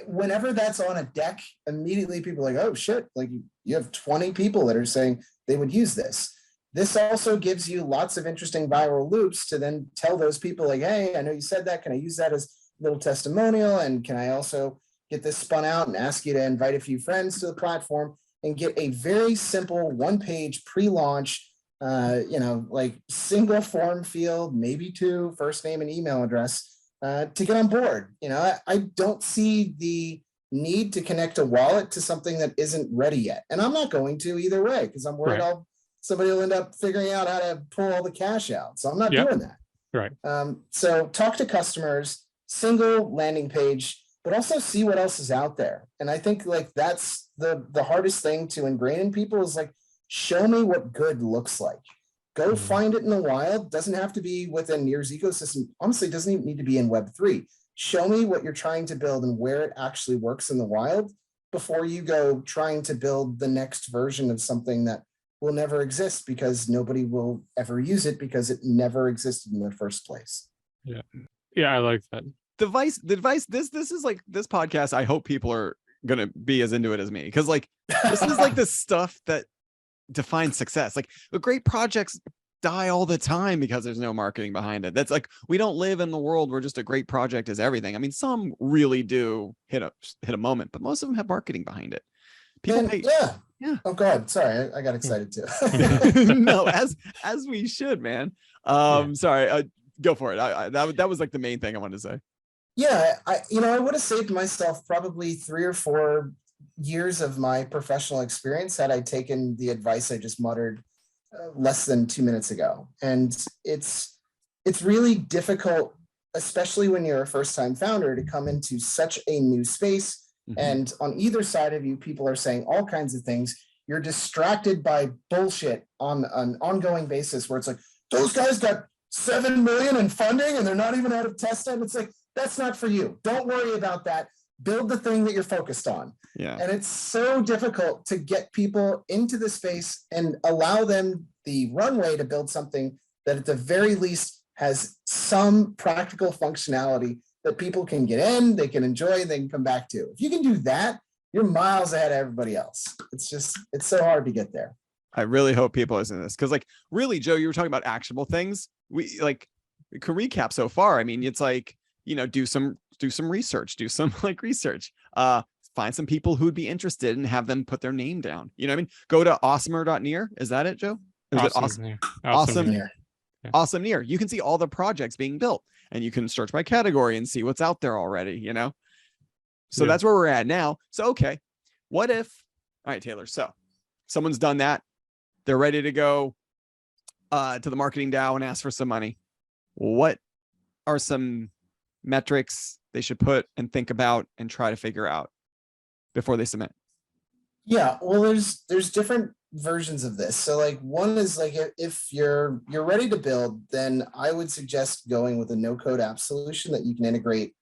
whenever that's on a deck, immediately people are like, oh shit, like you have 20 people that are saying they would use this. This also gives you lots of interesting viral loops to then tell those people like, hey, I know you said that. Can I use that as a little testimonial? And can I also get this spun out and ask you to invite a few friends to the platform and get a very simple 1-page pre-launch, like single form field, maybe 2, first name and email address, to get on board. I don't see the need to connect a wallet to something that isn't ready yet. And I'm not going to either way, because I'm worried somebody will end up figuring out how to pull all the cash out. So I'm not doing that. Right. So talk to customers, single landing page, but also see what else is out there. And I think like that's the hardest thing to ingrain in people is like, show me what good looks like. Go find it in the wild. Doesn't have to be within NEAR's ecosystem. Honestly, doesn't even need to be in Web3. Show me what you're trying to build and where it actually works in the wild before you go trying to build the next version of something that will never exist, because nobody will ever use it because it never existed in the first place. Yeah. Yeah, I like that. The advice, this is like this podcast. I hope people are going to be as into it as me, because like this is like the stuff that defines success. Like the great projects die all the time because there's no marketing behind it. That's like, we don't live in the world where just a great project is everything. I mean, some really do hit a moment, but most of them have marketing behind it. People pay, yeah. Oh God, sorry, I got excited too. No, as we should, man. Sorry, go for it. That was like the main thing I wanted to say. Yeah, I would have saved myself probably 3 or 4 years of my professional experience had I taken the advice I just muttered less than 2 minutes ago. And it's really difficult, especially when you're a first-time founder, to come into such a new space. And on either side of you, people are saying all kinds of things. You're distracted by bullshit on an ongoing basis where it's like, those guys got 7 million in funding and they're not even out of test time. It's like, that's not for you. Don't worry about that. Build the thing that you're focused on. Yeah. And it's so difficult to get people into the space and allow them the runway to build something that at the very least has some practical functionality that people can get in, they can enjoy, they can come back to. If you can do that, you're miles ahead of everybody else. It's so hard to get there. I really hope people listen to this because, like, really, Joe, you were talking about actionable things. We can recap so far. I mean, it's like, do some research, do some research. Find some people who'd be interested and have them put their name down. You know what I mean? Go to awesomer.near. Is that it, Joe? Awesome. Yeah. Awesome NEAR. You can see all the projects being built and you can search by category and see what's out there already, So that's where we're at now. So, okay. What if, all right, Taylor. So someone's done that. They're ready to go to the marketing DAO and ask for some money. What are some metrics they should put and think about and try to figure out before they submit? Yeah, well, there's different versions of this. So like one is like, if you're ready to build, then I would suggest going with a no-code app solution that you can integrate,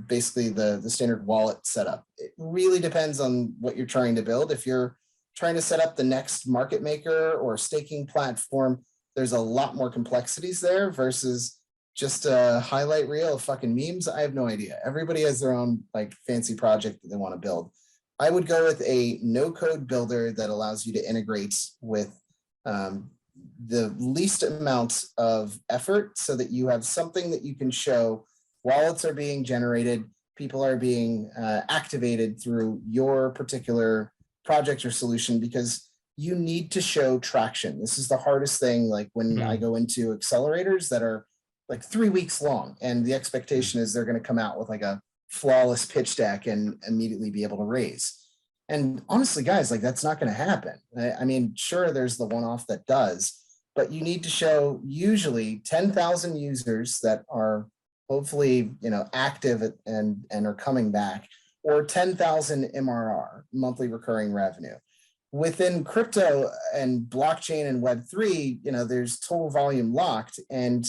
basically the standard wallet setup. It really depends on what you're trying to build. If you're trying to set up the next market maker or staking platform, there's a lot more complexities there versus just a highlight reel of fucking memes. I have no idea. Everybody has their own fancy project that they want to build. I would go with a no-code builder that allows you to integrate with the least amount of effort so that you have something that you can show. Wallets are being generated, people are being activated through your particular project or solution, because you need to show traction. This is the hardest thing. Like when I go into accelerators that are 3 weeks long and the expectation is they're going to come out with a flawless pitch deck and immediately be able to raise. And honestly, guys, that's not going to happen. I mean, sure, there's the one-off that does, but you need to show usually 10,000 users that are hopefully, active and are coming back, or 10,000 MRR, monthly recurring revenue. Within crypto and blockchain and Web3, there's total volume locked. And,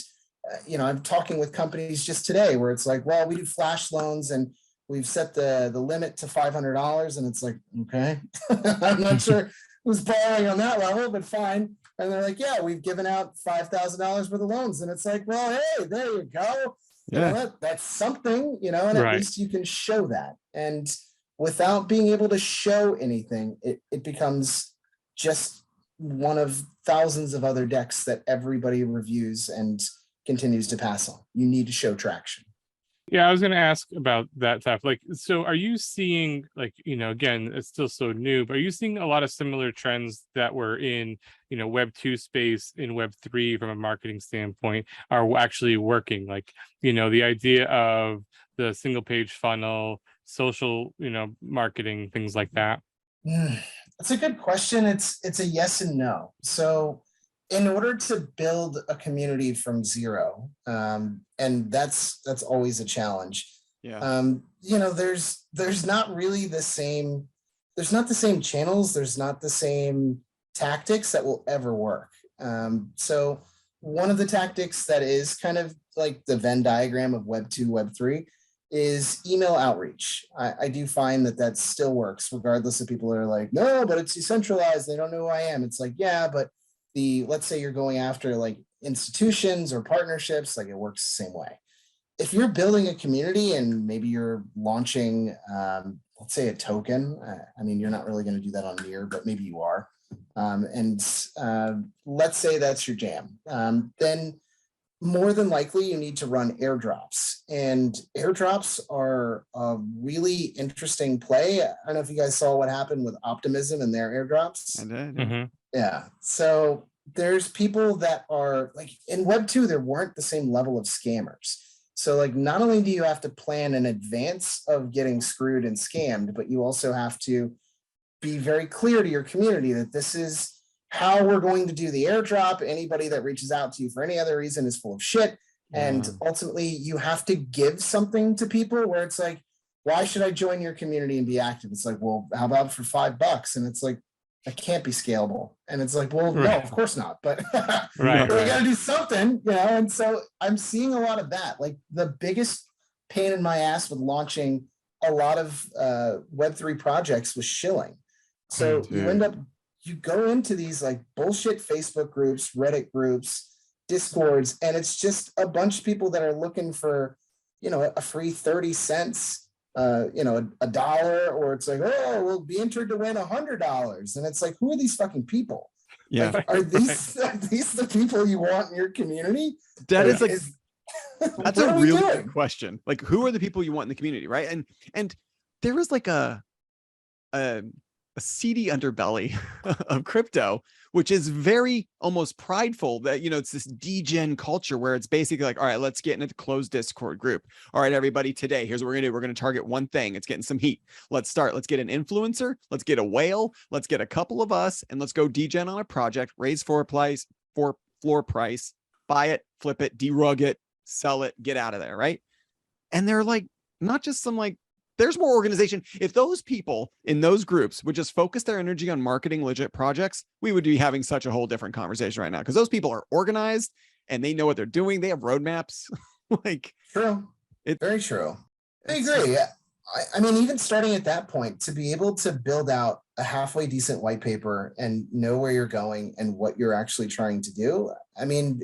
I'm talking with companies just today where it's like, well, we do flash loans and we've set the limit to $500. And it's like, okay, I'm not sure who's borrowing on that level, but fine. And they're like, yeah, we've given out $5,000 worth of loans. And it's like, well, hey, there you go. Yeah. That's something, and at least you can show that. And without being able to show anything, it becomes just one of thousands of other decks that everybody reviews and continues to pass on. You need to show traction. Yeah, I was going to ask about that stuff. So are you seeing, again, it's still so new, but are you seeing a lot of similar trends that were in, Web 2 space in Web 3 from a marketing standpoint are actually working? The idea of the single page funnel, social, marketing, things like that. That's a good question. It's a yes and no. So in order to build a community from zero, and that's always a challenge. Yeah. There's not really the same. There's not the same channels. There's not the same tactics that will ever work. So one of the tactics that is kind of like the Venn diagram of Web 2, Web 3 is email outreach. I do find that still works, regardless of people that are like, no, but it's decentralized. They don't know who I am. It's like, yeah, but let's say you're going after institutions or partnerships, it works the same way. If you're building a community and maybe you're launching, let's say a token, I mean, you're not really going to do that on NEAR, but maybe you are. Let's say that's your jam. Then more than likely you need to run airdrops, and airdrops are a really interesting play. I don't know if you guys saw what happened with Optimism and their airdrops. I did. Mm-hmm. Yeah. So there's people that are in Web 2, there weren't the same level of scammers. So not only do you have to plan in advance of getting screwed and scammed, but you also have to be very clear to your community that this is how we're going to do the airdrop. Anybody that reaches out to you for any other reason is full of shit. And ultimately you have to give something to people where it's like, why should I join your community and be active? It's like, well, how about for $5? And it's like, that can't be scalable. And it's like, well, no, of course not. But we got to do something, you know? And so I'm seeing a lot of that. Like the biggest pain in my ass with launching a lot of Web3 projects was shilling. So you go into these like bullshit Facebook groups, Reddit groups, Discords, and it's just a bunch of people that are looking for, you know, a free 30 cents, you know, $1, or it's like, oh, we'll be entered to win $100. And it's like, who are these fucking people? Yeah. Like, are these the people you want in your community? That is like, that's a really good question. Like, who are the people you want in the community, right? And there is like a seedy underbelly of crypto, which is very almost prideful that, you know, it's this degen culture where it's basically like, all right, let's get into the closed Discord group. All right, everybody, today, here's what we're gonna do. We're gonna target one thing. It's getting some heat. Let's start. Let's get an influencer. Let's get a whale. Let's get a couple of us, and let's go degen on a project, raise floor price, buy it, flip it, derug it, sell it, get out of there, right? And they're like, not just some like, there's more organization. If those people in those groups would just focus their energy on marketing legit projects, we would be having such a whole different conversation right now, because those people are organized and they know what they're doing. They have roadmaps. Like, true. Very true. I agree. I mean, even starting at that point, to be able to build out a halfway decent white paper and know where you're going and what you're actually trying to do. I mean,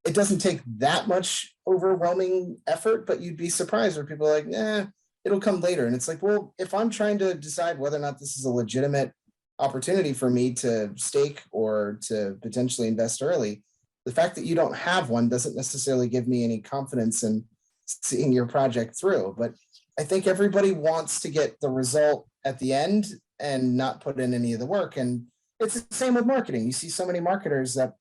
it doesn't take that much overwhelming effort, but you'd be surprised where people are like, nah, it'll come later. And it's like, well, if I'm trying to decide whether or not this is a legitimate opportunity for me to stake or to potentially invest early, the fact that you don't have one doesn't necessarily give me any confidence in seeing your project through. But I think everybody wants to get the result at the end and not put in any of the work. And it's the same with marketing. You see so many marketers that,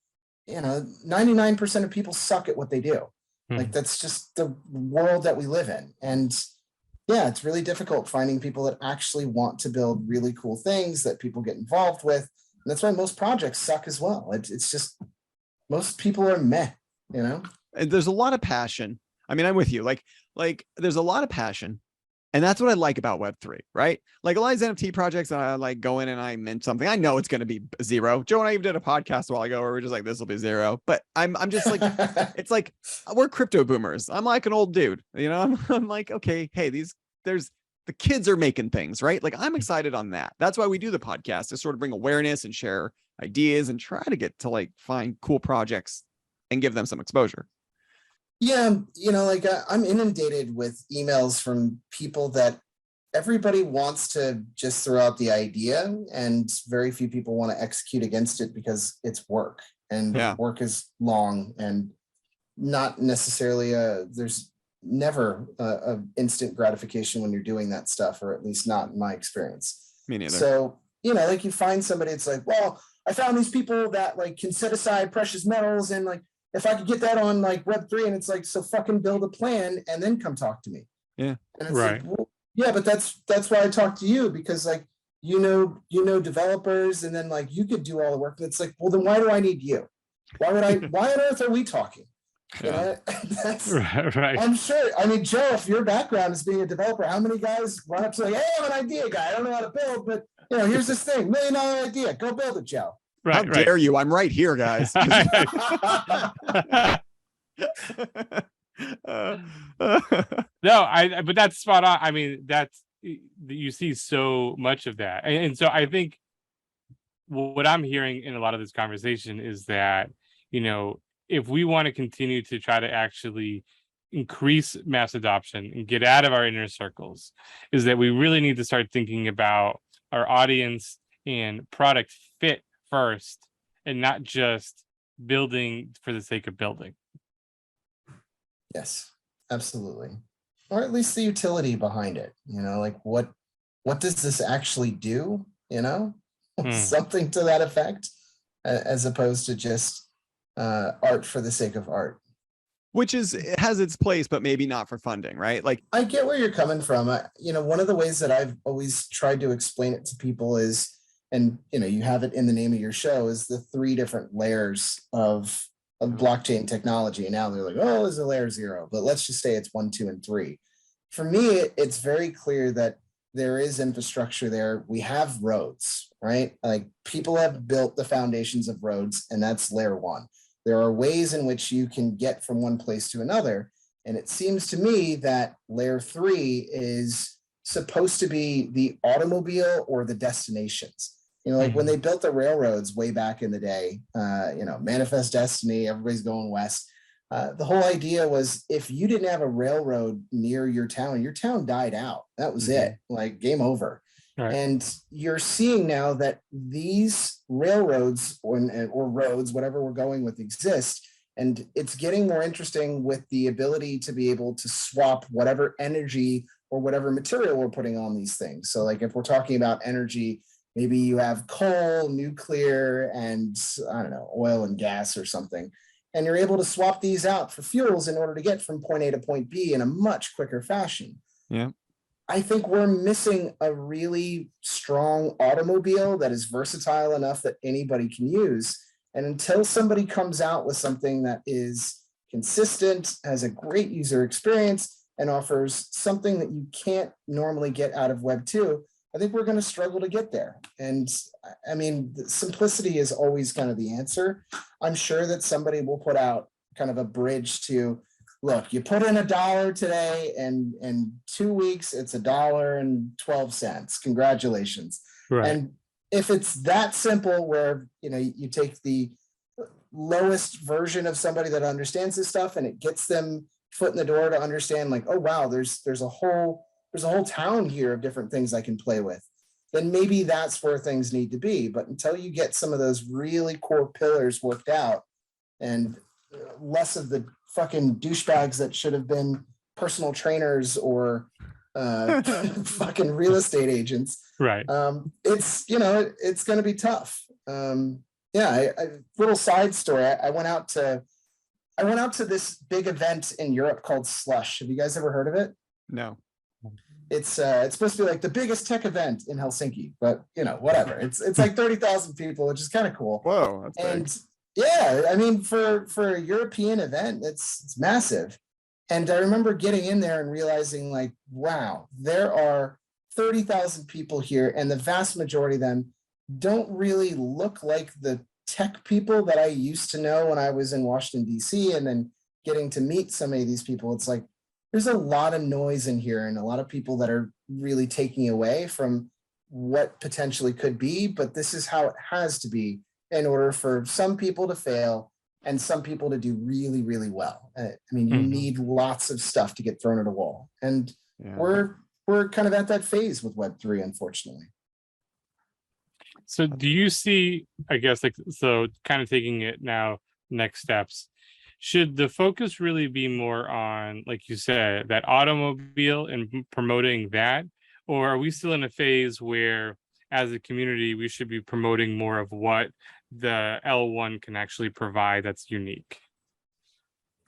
you know, 99% of people suck at what they do. Like, that's just the world that we live in. And yeah, it's really difficult finding people that actually want to build really cool things that people get involved with. And that's why most projects suck as well. It's just, most people are meh, you know? And there's a lot of passion. I mean, I'm with you. Like there's a lot of passion. And that's what I like about Web3, right? Like a lot of these NFT projects, I like go in and I mint something. I know it's going to be zero. Joe and I even did a podcast a while ago where we're just like, this will be zero. But I'm just like, it's like, we're crypto boomers. I'm like an old dude, you know, I'm like, okay, hey, the kids are making things, right? Like, I'm excited on that. That's why we do the podcast, to sort of bring awareness and share ideas and try to get to like find cool projects and give them some exposure. Yeah, you know, like I'm inundated with emails from people that everybody wants to just throw out the idea, and very few people want to execute against it because it's work, and work is long and not necessarily there's never a instant gratification when you're doing that stuff, or at least not in my experience. Me neither. So, you know, like you find somebody, it's like, well, I found these people that like can set aside precious metals, and like, if I could get that on like Web3, and it's like, so fucking build a plan and then come talk to me. Yeah. And it's like, well, yeah, but that's why I talk to you, because like, you know, developers, and then like you could do all the work. And it's like, well, then why do I need you? Why on earth are we talking? You know, that's right. I'm sure. I mean, Joe, if your background is being a developer, how many guys run up to like, hey, I'm an idea guy. I don't know how to build, but you know, here's this thing, $1 million idea. Go build it, Joe. Right, how dare you? I'm right here, guys. No, but that's spot on. I mean, you see so much of that. And so I think what I'm hearing in a lot of this conversation is that, you know, if we want to continue to try to actually increase mass adoption and get out of our inner circles, is that we really need to start thinking about our audience and product fit first, and not just building for the sake of building. Yes, absolutely. Or at least the utility behind it. You know, like what does this actually do? You know, something to that effect, as opposed to just art for the sake of art. Which it has its place, but maybe not for funding, right? Like, I get where you're coming from. You know, one of the ways that I've always tried to explain it to people is, And you have it in the name of your show, is the 3 different layers of blockchain technology. And now they're like, oh, there's a layer 0, but let's just say it's 1, 2, and 3. For me, it's very clear that there is infrastructure there. We have roads, right? Like, people have built the foundations of roads, and that's layer 1. There are ways in which you can get from one place to another. And it seems to me that layer 3 is supposed to be the automobile or the destinations. Like when they built the railroads way back in the day, Manifest Destiny, everybody's going west. The whole idea was, if you didn't have a railroad near your town died out. That was it, like game over. Right. And you're seeing now that these railroads or roads, whatever we're going with, exist. And it's getting more interesting with the ability to be able to swap whatever energy or whatever material we're putting on these things. So like if we're talking about energy, maybe you have coal, nuclear, and I don't know, oil and gas or something. And you're able to swap these out for fuels in order to get from point A to point B in a much quicker fashion. Yeah. I think we're missing a really strong automobile that is versatile enough that anybody can use. And until somebody comes out with something that is consistent, has a great user experience, and offers something that you can't normally get out of Web 2, I think we're going to struggle to get there. And I mean, simplicity is always kind of the answer. I'm sure that somebody will put out kind of a bridge to, look, you put in $1 today, and in 2 weeks, it's $1.12. Congratulations. Right. And if it's that simple, where, you take the lowest version of somebody that understands this stuff and it gets them foot in the door to understand, like, oh, wow, there's a whole town here of different things I can play with, then maybe that's where things need to be. But until you get some of those really core pillars worked out, and less of the fucking douchebags that should have been personal trainers or fucking real estate agents, right? It's going to be tough. Little side story. I went out to this big event in Europe called Slush. Have you guys ever heard of it? No. It's supposed to be like the biggest tech event in Helsinki, but whatever. It's like 30,000 people, which is kind of cool. Whoa, that's big. And yeah, I mean, for a European event, it's massive. And I remember getting in there and realizing, like, wow, there are 30,000 people here, and the vast majority of them don't really look like the tech people that I used to know when I was in Washington, D.C., and then getting to meet so many of these people. It's like, there's a lot of noise in here and a lot of people that are really taking away from what potentially could be, but this is how it has to be in order for some people to fail and some people to do really, really well. I mean, you need lots of stuff to get thrown at a wall. And we're kind of at that phase with Web3, unfortunately. So do you see, I guess, like, so kind of taking it now, next steps, should the focus really be more on, like you said, that automobile and promoting that? Or are we still in a phase where, as a community, we should be promoting more of what the L1 can actually provide that's unique?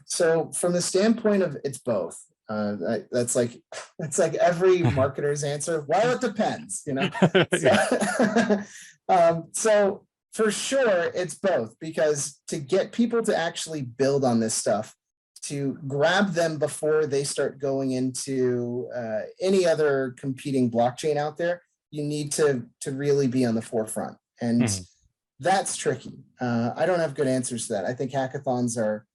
So from the standpoint of, it's both. That's like every marketer's answer. Well, it depends, So for sure, it's both, because to get people to actually build on this stuff, to grab them before they start going into any other competing blockchain out there, you need to really be on the forefront. And that's tricky. I don't have good answers to that. I think hackathons are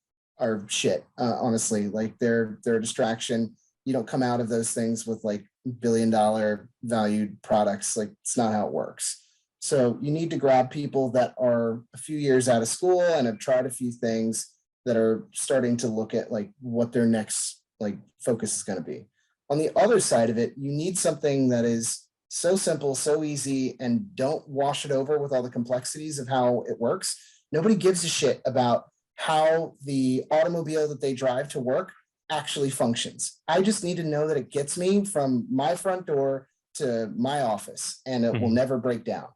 shit, honestly. Like, they're a distraction. You don't come out of those things with like $1 billion valued products. Like, it's not how it works. So you need to grab people that are a few years out of school and have tried a few things, that are starting to look at like what their next like focus is going to be. On the other side of it, you need something that is so simple, so easy, and don't wash it over with all the complexities of how it works. Nobody gives a shit about how the automobile that they drive to work actually functions. I just need to know that it gets me from my front door to my office, and it will never break down.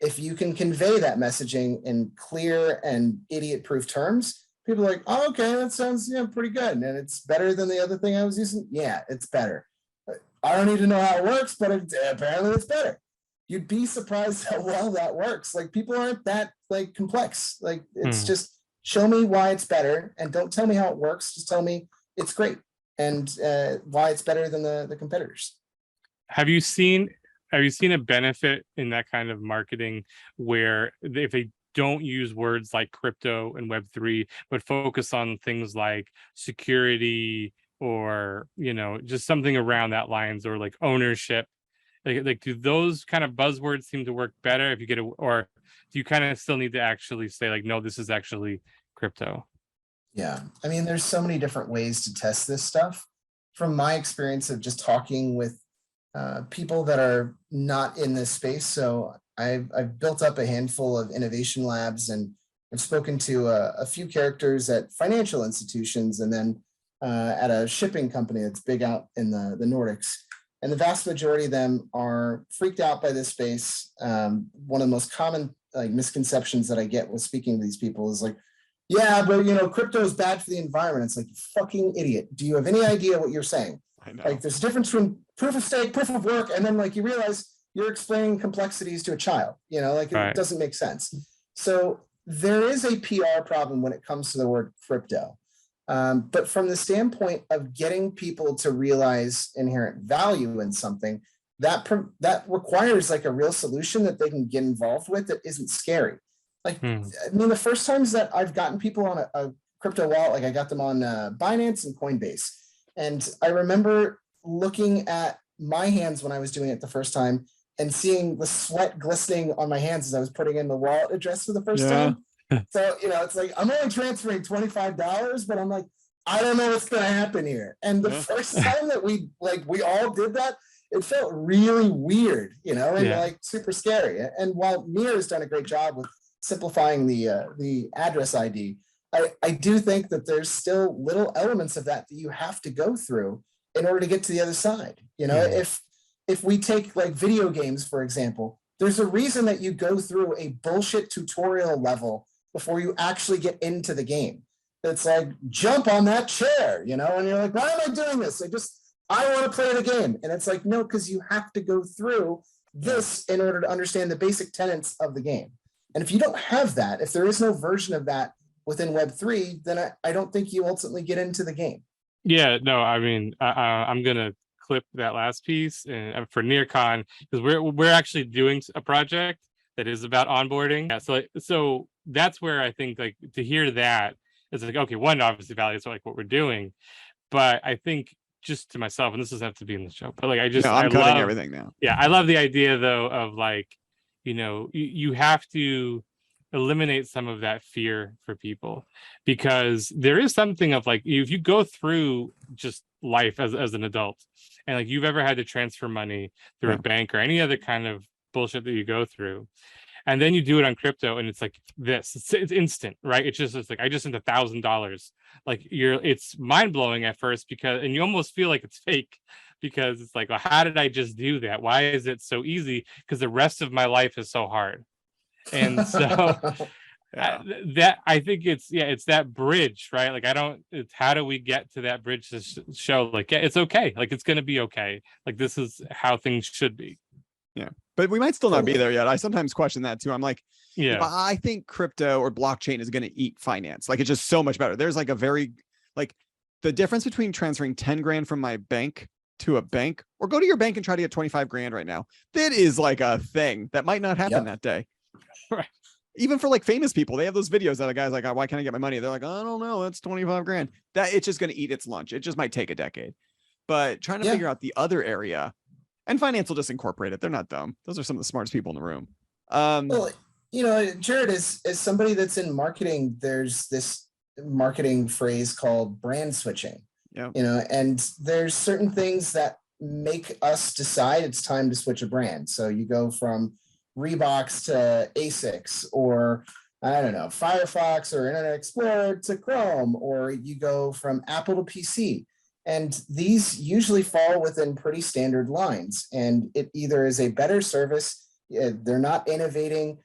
If you can convey that messaging in clear and idiot-proof terms, people are like, oh, okay, that sounds pretty good. And it's better than the other thing I was using. Yeah, it's better. I don't need to know how it works, but apparently it's better. you'd be surprised how well that works. Like, people aren't that like complex. Like, it's just show me why it's better, and don't tell me how it works. Just tell me it's great, and why it's better than the competitors. Have you seen a benefit in that kind of marketing where if they don't use words like crypto and Web3, but focus on things like security or, just something around that lines, or like ownership? Like do those kind of buzzwords seem to work better if you get or do you kind of still need to actually say like, no, this is actually crypto? Yeah, I mean, there's so many different ways to test this stuff. From my experience of just talking with people that are not in this space. So I've built up a handful of innovation labs, and I've spoken to a few characters at financial institutions, and then at a shipping company that's big out in the Nordics. And the vast majority of them are freaked out by this space. One of the most common misconceptions that I get with speaking to these people is like, yeah, but crypto is bad for the environment. It's like, you fucking idiot. Do you have any idea what you're saying? Like, there's a difference between proof of stake, proof of work, and then like you realize you're explaining complexities to a child. Like, it doesn't make sense. So there is a PR problem when it comes to the word crypto. But from the standpoint of getting people to realize inherent value in something, that requires like a real solution that they can get involved with that isn't scary. Like, I mean, the first times that I've gotten people on a crypto wallet, like I got them on Binance and Coinbase. And I remember looking at my hands when I was doing it the first time and seeing the sweat glistening on my hands as I was putting in the wallet address for the first time. So, it's like, I'm only transferring $25, but I'm like, I don't know what's going to happen here. And the first time that we all did that, it felt really weird, and like super scary. And while NEAR has done a great job with simplifying the address ID, I do think that there's still little elements of that you have to go through in order to get to the other side. If we take like video games, for example, there's a reason that you go through a bullshit tutorial level before you actually get into the game. It's like, jump on that chair, and you're like, why am I doing this? I want to play the game. And it's like, no, because you have to go through this in order to understand the basic tenets of the game. And if you don't have that, if there is no version of that within Web3, then I don't think you ultimately get into the game. Yeah, no, I mean, I'm going to clip that last piece and for NearCon, because we're actually doing a project that is about onboarding. Yeah, so that's where I think like to hear that is like, okay, one, obviously validates like what we're doing, but I think just to myself, and this doesn't have to be in the show, but like I'm cutting everything now. Yeah, I love the idea though of like, you have to eliminate some of that fear for people, because there is something of like, if you go through just life as an adult and like you've ever had to transfer money through a bank or any other kind of bullshit that you go through, and then you do it on crypto and it's like this, it's instant, right? It's like, I just sent $1,000. Like it's mind-blowing at first and you almost feel like it's fake, because it's like, well, how did I just do that? Why is it so easy? Because the rest of my life is so hard. And so that I think it's that bridge, right? Like it's how do we get to that bridge to show like, yeah, it's okay. Like, it's going to be okay. Like, this is how things should be. Yeah. But we might still not be there yet. I sometimes question that too. I'm like, I think crypto or blockchain is going to eat finance. Like, it's just so much better. There's like the difference between transferring 10 grand from my bank to a bank, or go to your bank and try to get 25 grand right now. That is like a thing that might not happen that day. Right. Even for like famous people, they have those videos that a guy's like, oh, why can't I get my money? They're like, I don't know, that's 25 grand. That it's just going to eat its lunch. It just might take a decade. But trying to figure out the other area, and finance will just incorporate it. They're not dumb. Those are some of the smartest people in the room. Well, Jared, as somebody that's in marketing, there's this marketing phrase called brand switching. And there's certain things that make us decide it's time to switch a brand. So you go from Reeboks to Asics, or I don't know, Firefox or Internet Explorer to Chrome, or you go from Apple to PC. And these usually fall within pretty standard lines. And it either is a better service, they're not innovating,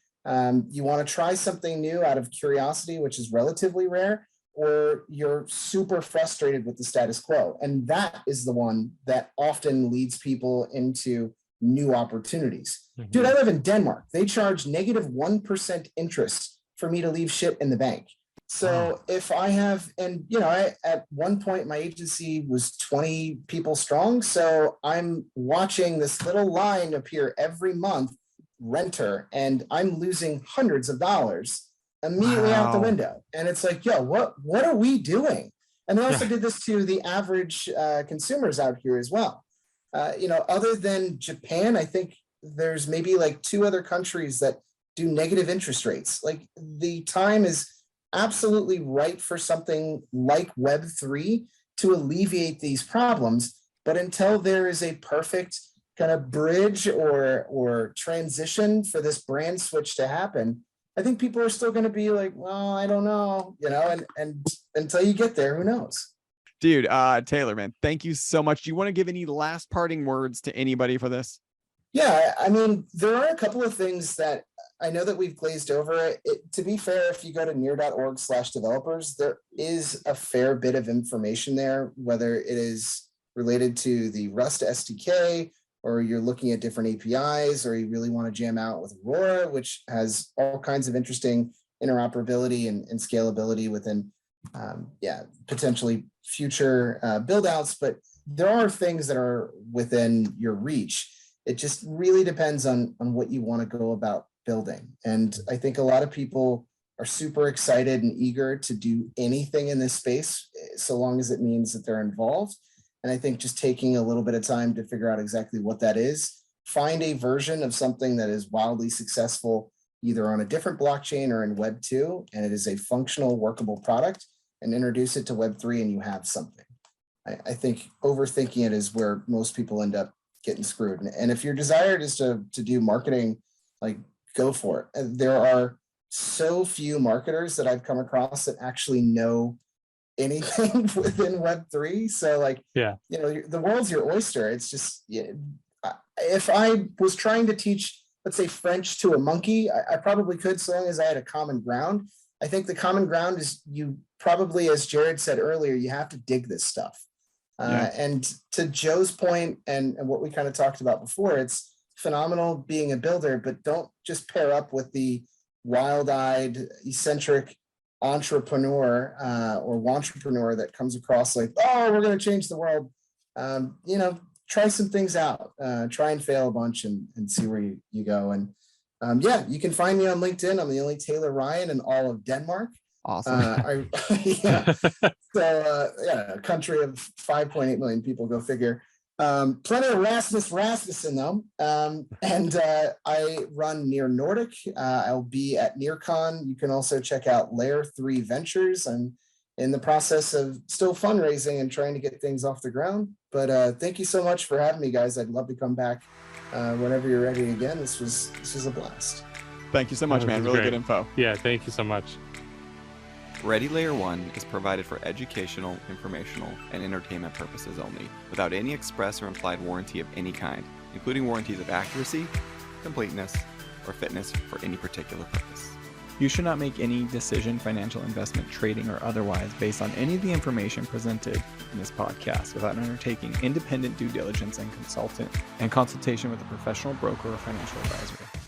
you want to try something new out of curiosity, which is relatively rare, or you're super frustrated with the status quo. And that is the one that often leads people into new opportunities. Dude, I live in Denmark. They charge -1% interest for me to leave shit in the bank. So if I have, and at one point my agency was 20 people strong. So I'm watching this little line appear every month, renter, and I'm losing hundreds of dollars immediately out the window. And it's like, yo, what are we doing? And they also did this to the average consumers out here as well. Other than Japan, I think there's maybe like 2 other countries that do negative interest rates. Like the time is absolutely right for something like Web3 to alleviate these problems. But until there is a perfect kind of bridge or transition for this brand switch to happen, I think people are still going to be like, well, I don't know, and until you get there, who knows? Dude, Taylor, man, thank you so much. Do you want to give any last parting words to anybody for this? Yeah, I mean, there are a couple of things that I know that we've glazed over. To be fair, if you go to near.org/developers, there is a fair bit of information there, whether it is related to the Rust SDK, or you're looking at different APIs, or you really want to jam out with Aurora, which has all kinds of interesting interoperability and scalability within, potentially future build outs. But there are things that are within your reach. It just really depends on what you want to go about building. And I think a lot of people are super excited and eager to do anything in this space, so long as it means that they're involved. And I think just taking a little bit of time to figure out exactly what that is, find a version of something that is wildly successful, either on a different blockchain or in Web 2, and it is a functional, workable product, and introduce it to Web 3 and you have something. I think overthinking it is where most people end up getting screwed. And if your desire is to do marketing, like, go for it. There are so few marketers that I've come across that actually know anything within Web3. So the world's your oyster. It's just, if I was trying to teach, let's say, French to a monkey, I probably could, so long as I had a common ground. I think the common ground is, you probably, as Jared said earlier, you have to dig this stuff. And to Joe's point and what we kind of talked about before, it's phenomenal being a builder, but don't just pair up with the wild-eyed, eccentric entrepreneur or wantrepreneur that comes across like, oh, we're going to change the world. Try some things out, try and fail a bunch and see where you go. And you can find me on LinkedIn. I'm the only Taylor Ryan in all of Denmark. Awesome. A country of 5.8 million people, go figure. Plenty of Rasmussen though. I run Near Nordic. I'll be at NearCon. You can also check out Layer 3 Ventures. I'm in the process of still fundraising and trying to get things off the ground. But thank you so much for having me, guys. I'd love to come back whenever you're ready again. This was a blast. Thank you so much, man. Really great. Good info. Yeah, thank you so much. Ready Layer 1 is provided for educational, informational, and entertainment purposes only, without any express or implied warranty of any kind, including warranties of accuracy, completeness, or fitness for any particular purpose. You should not make any decision, financial investment, trading, or otherwise based on any of the information presented in this podcast without undertaking independent due diligence and consultation with a professional broker or financial advisor.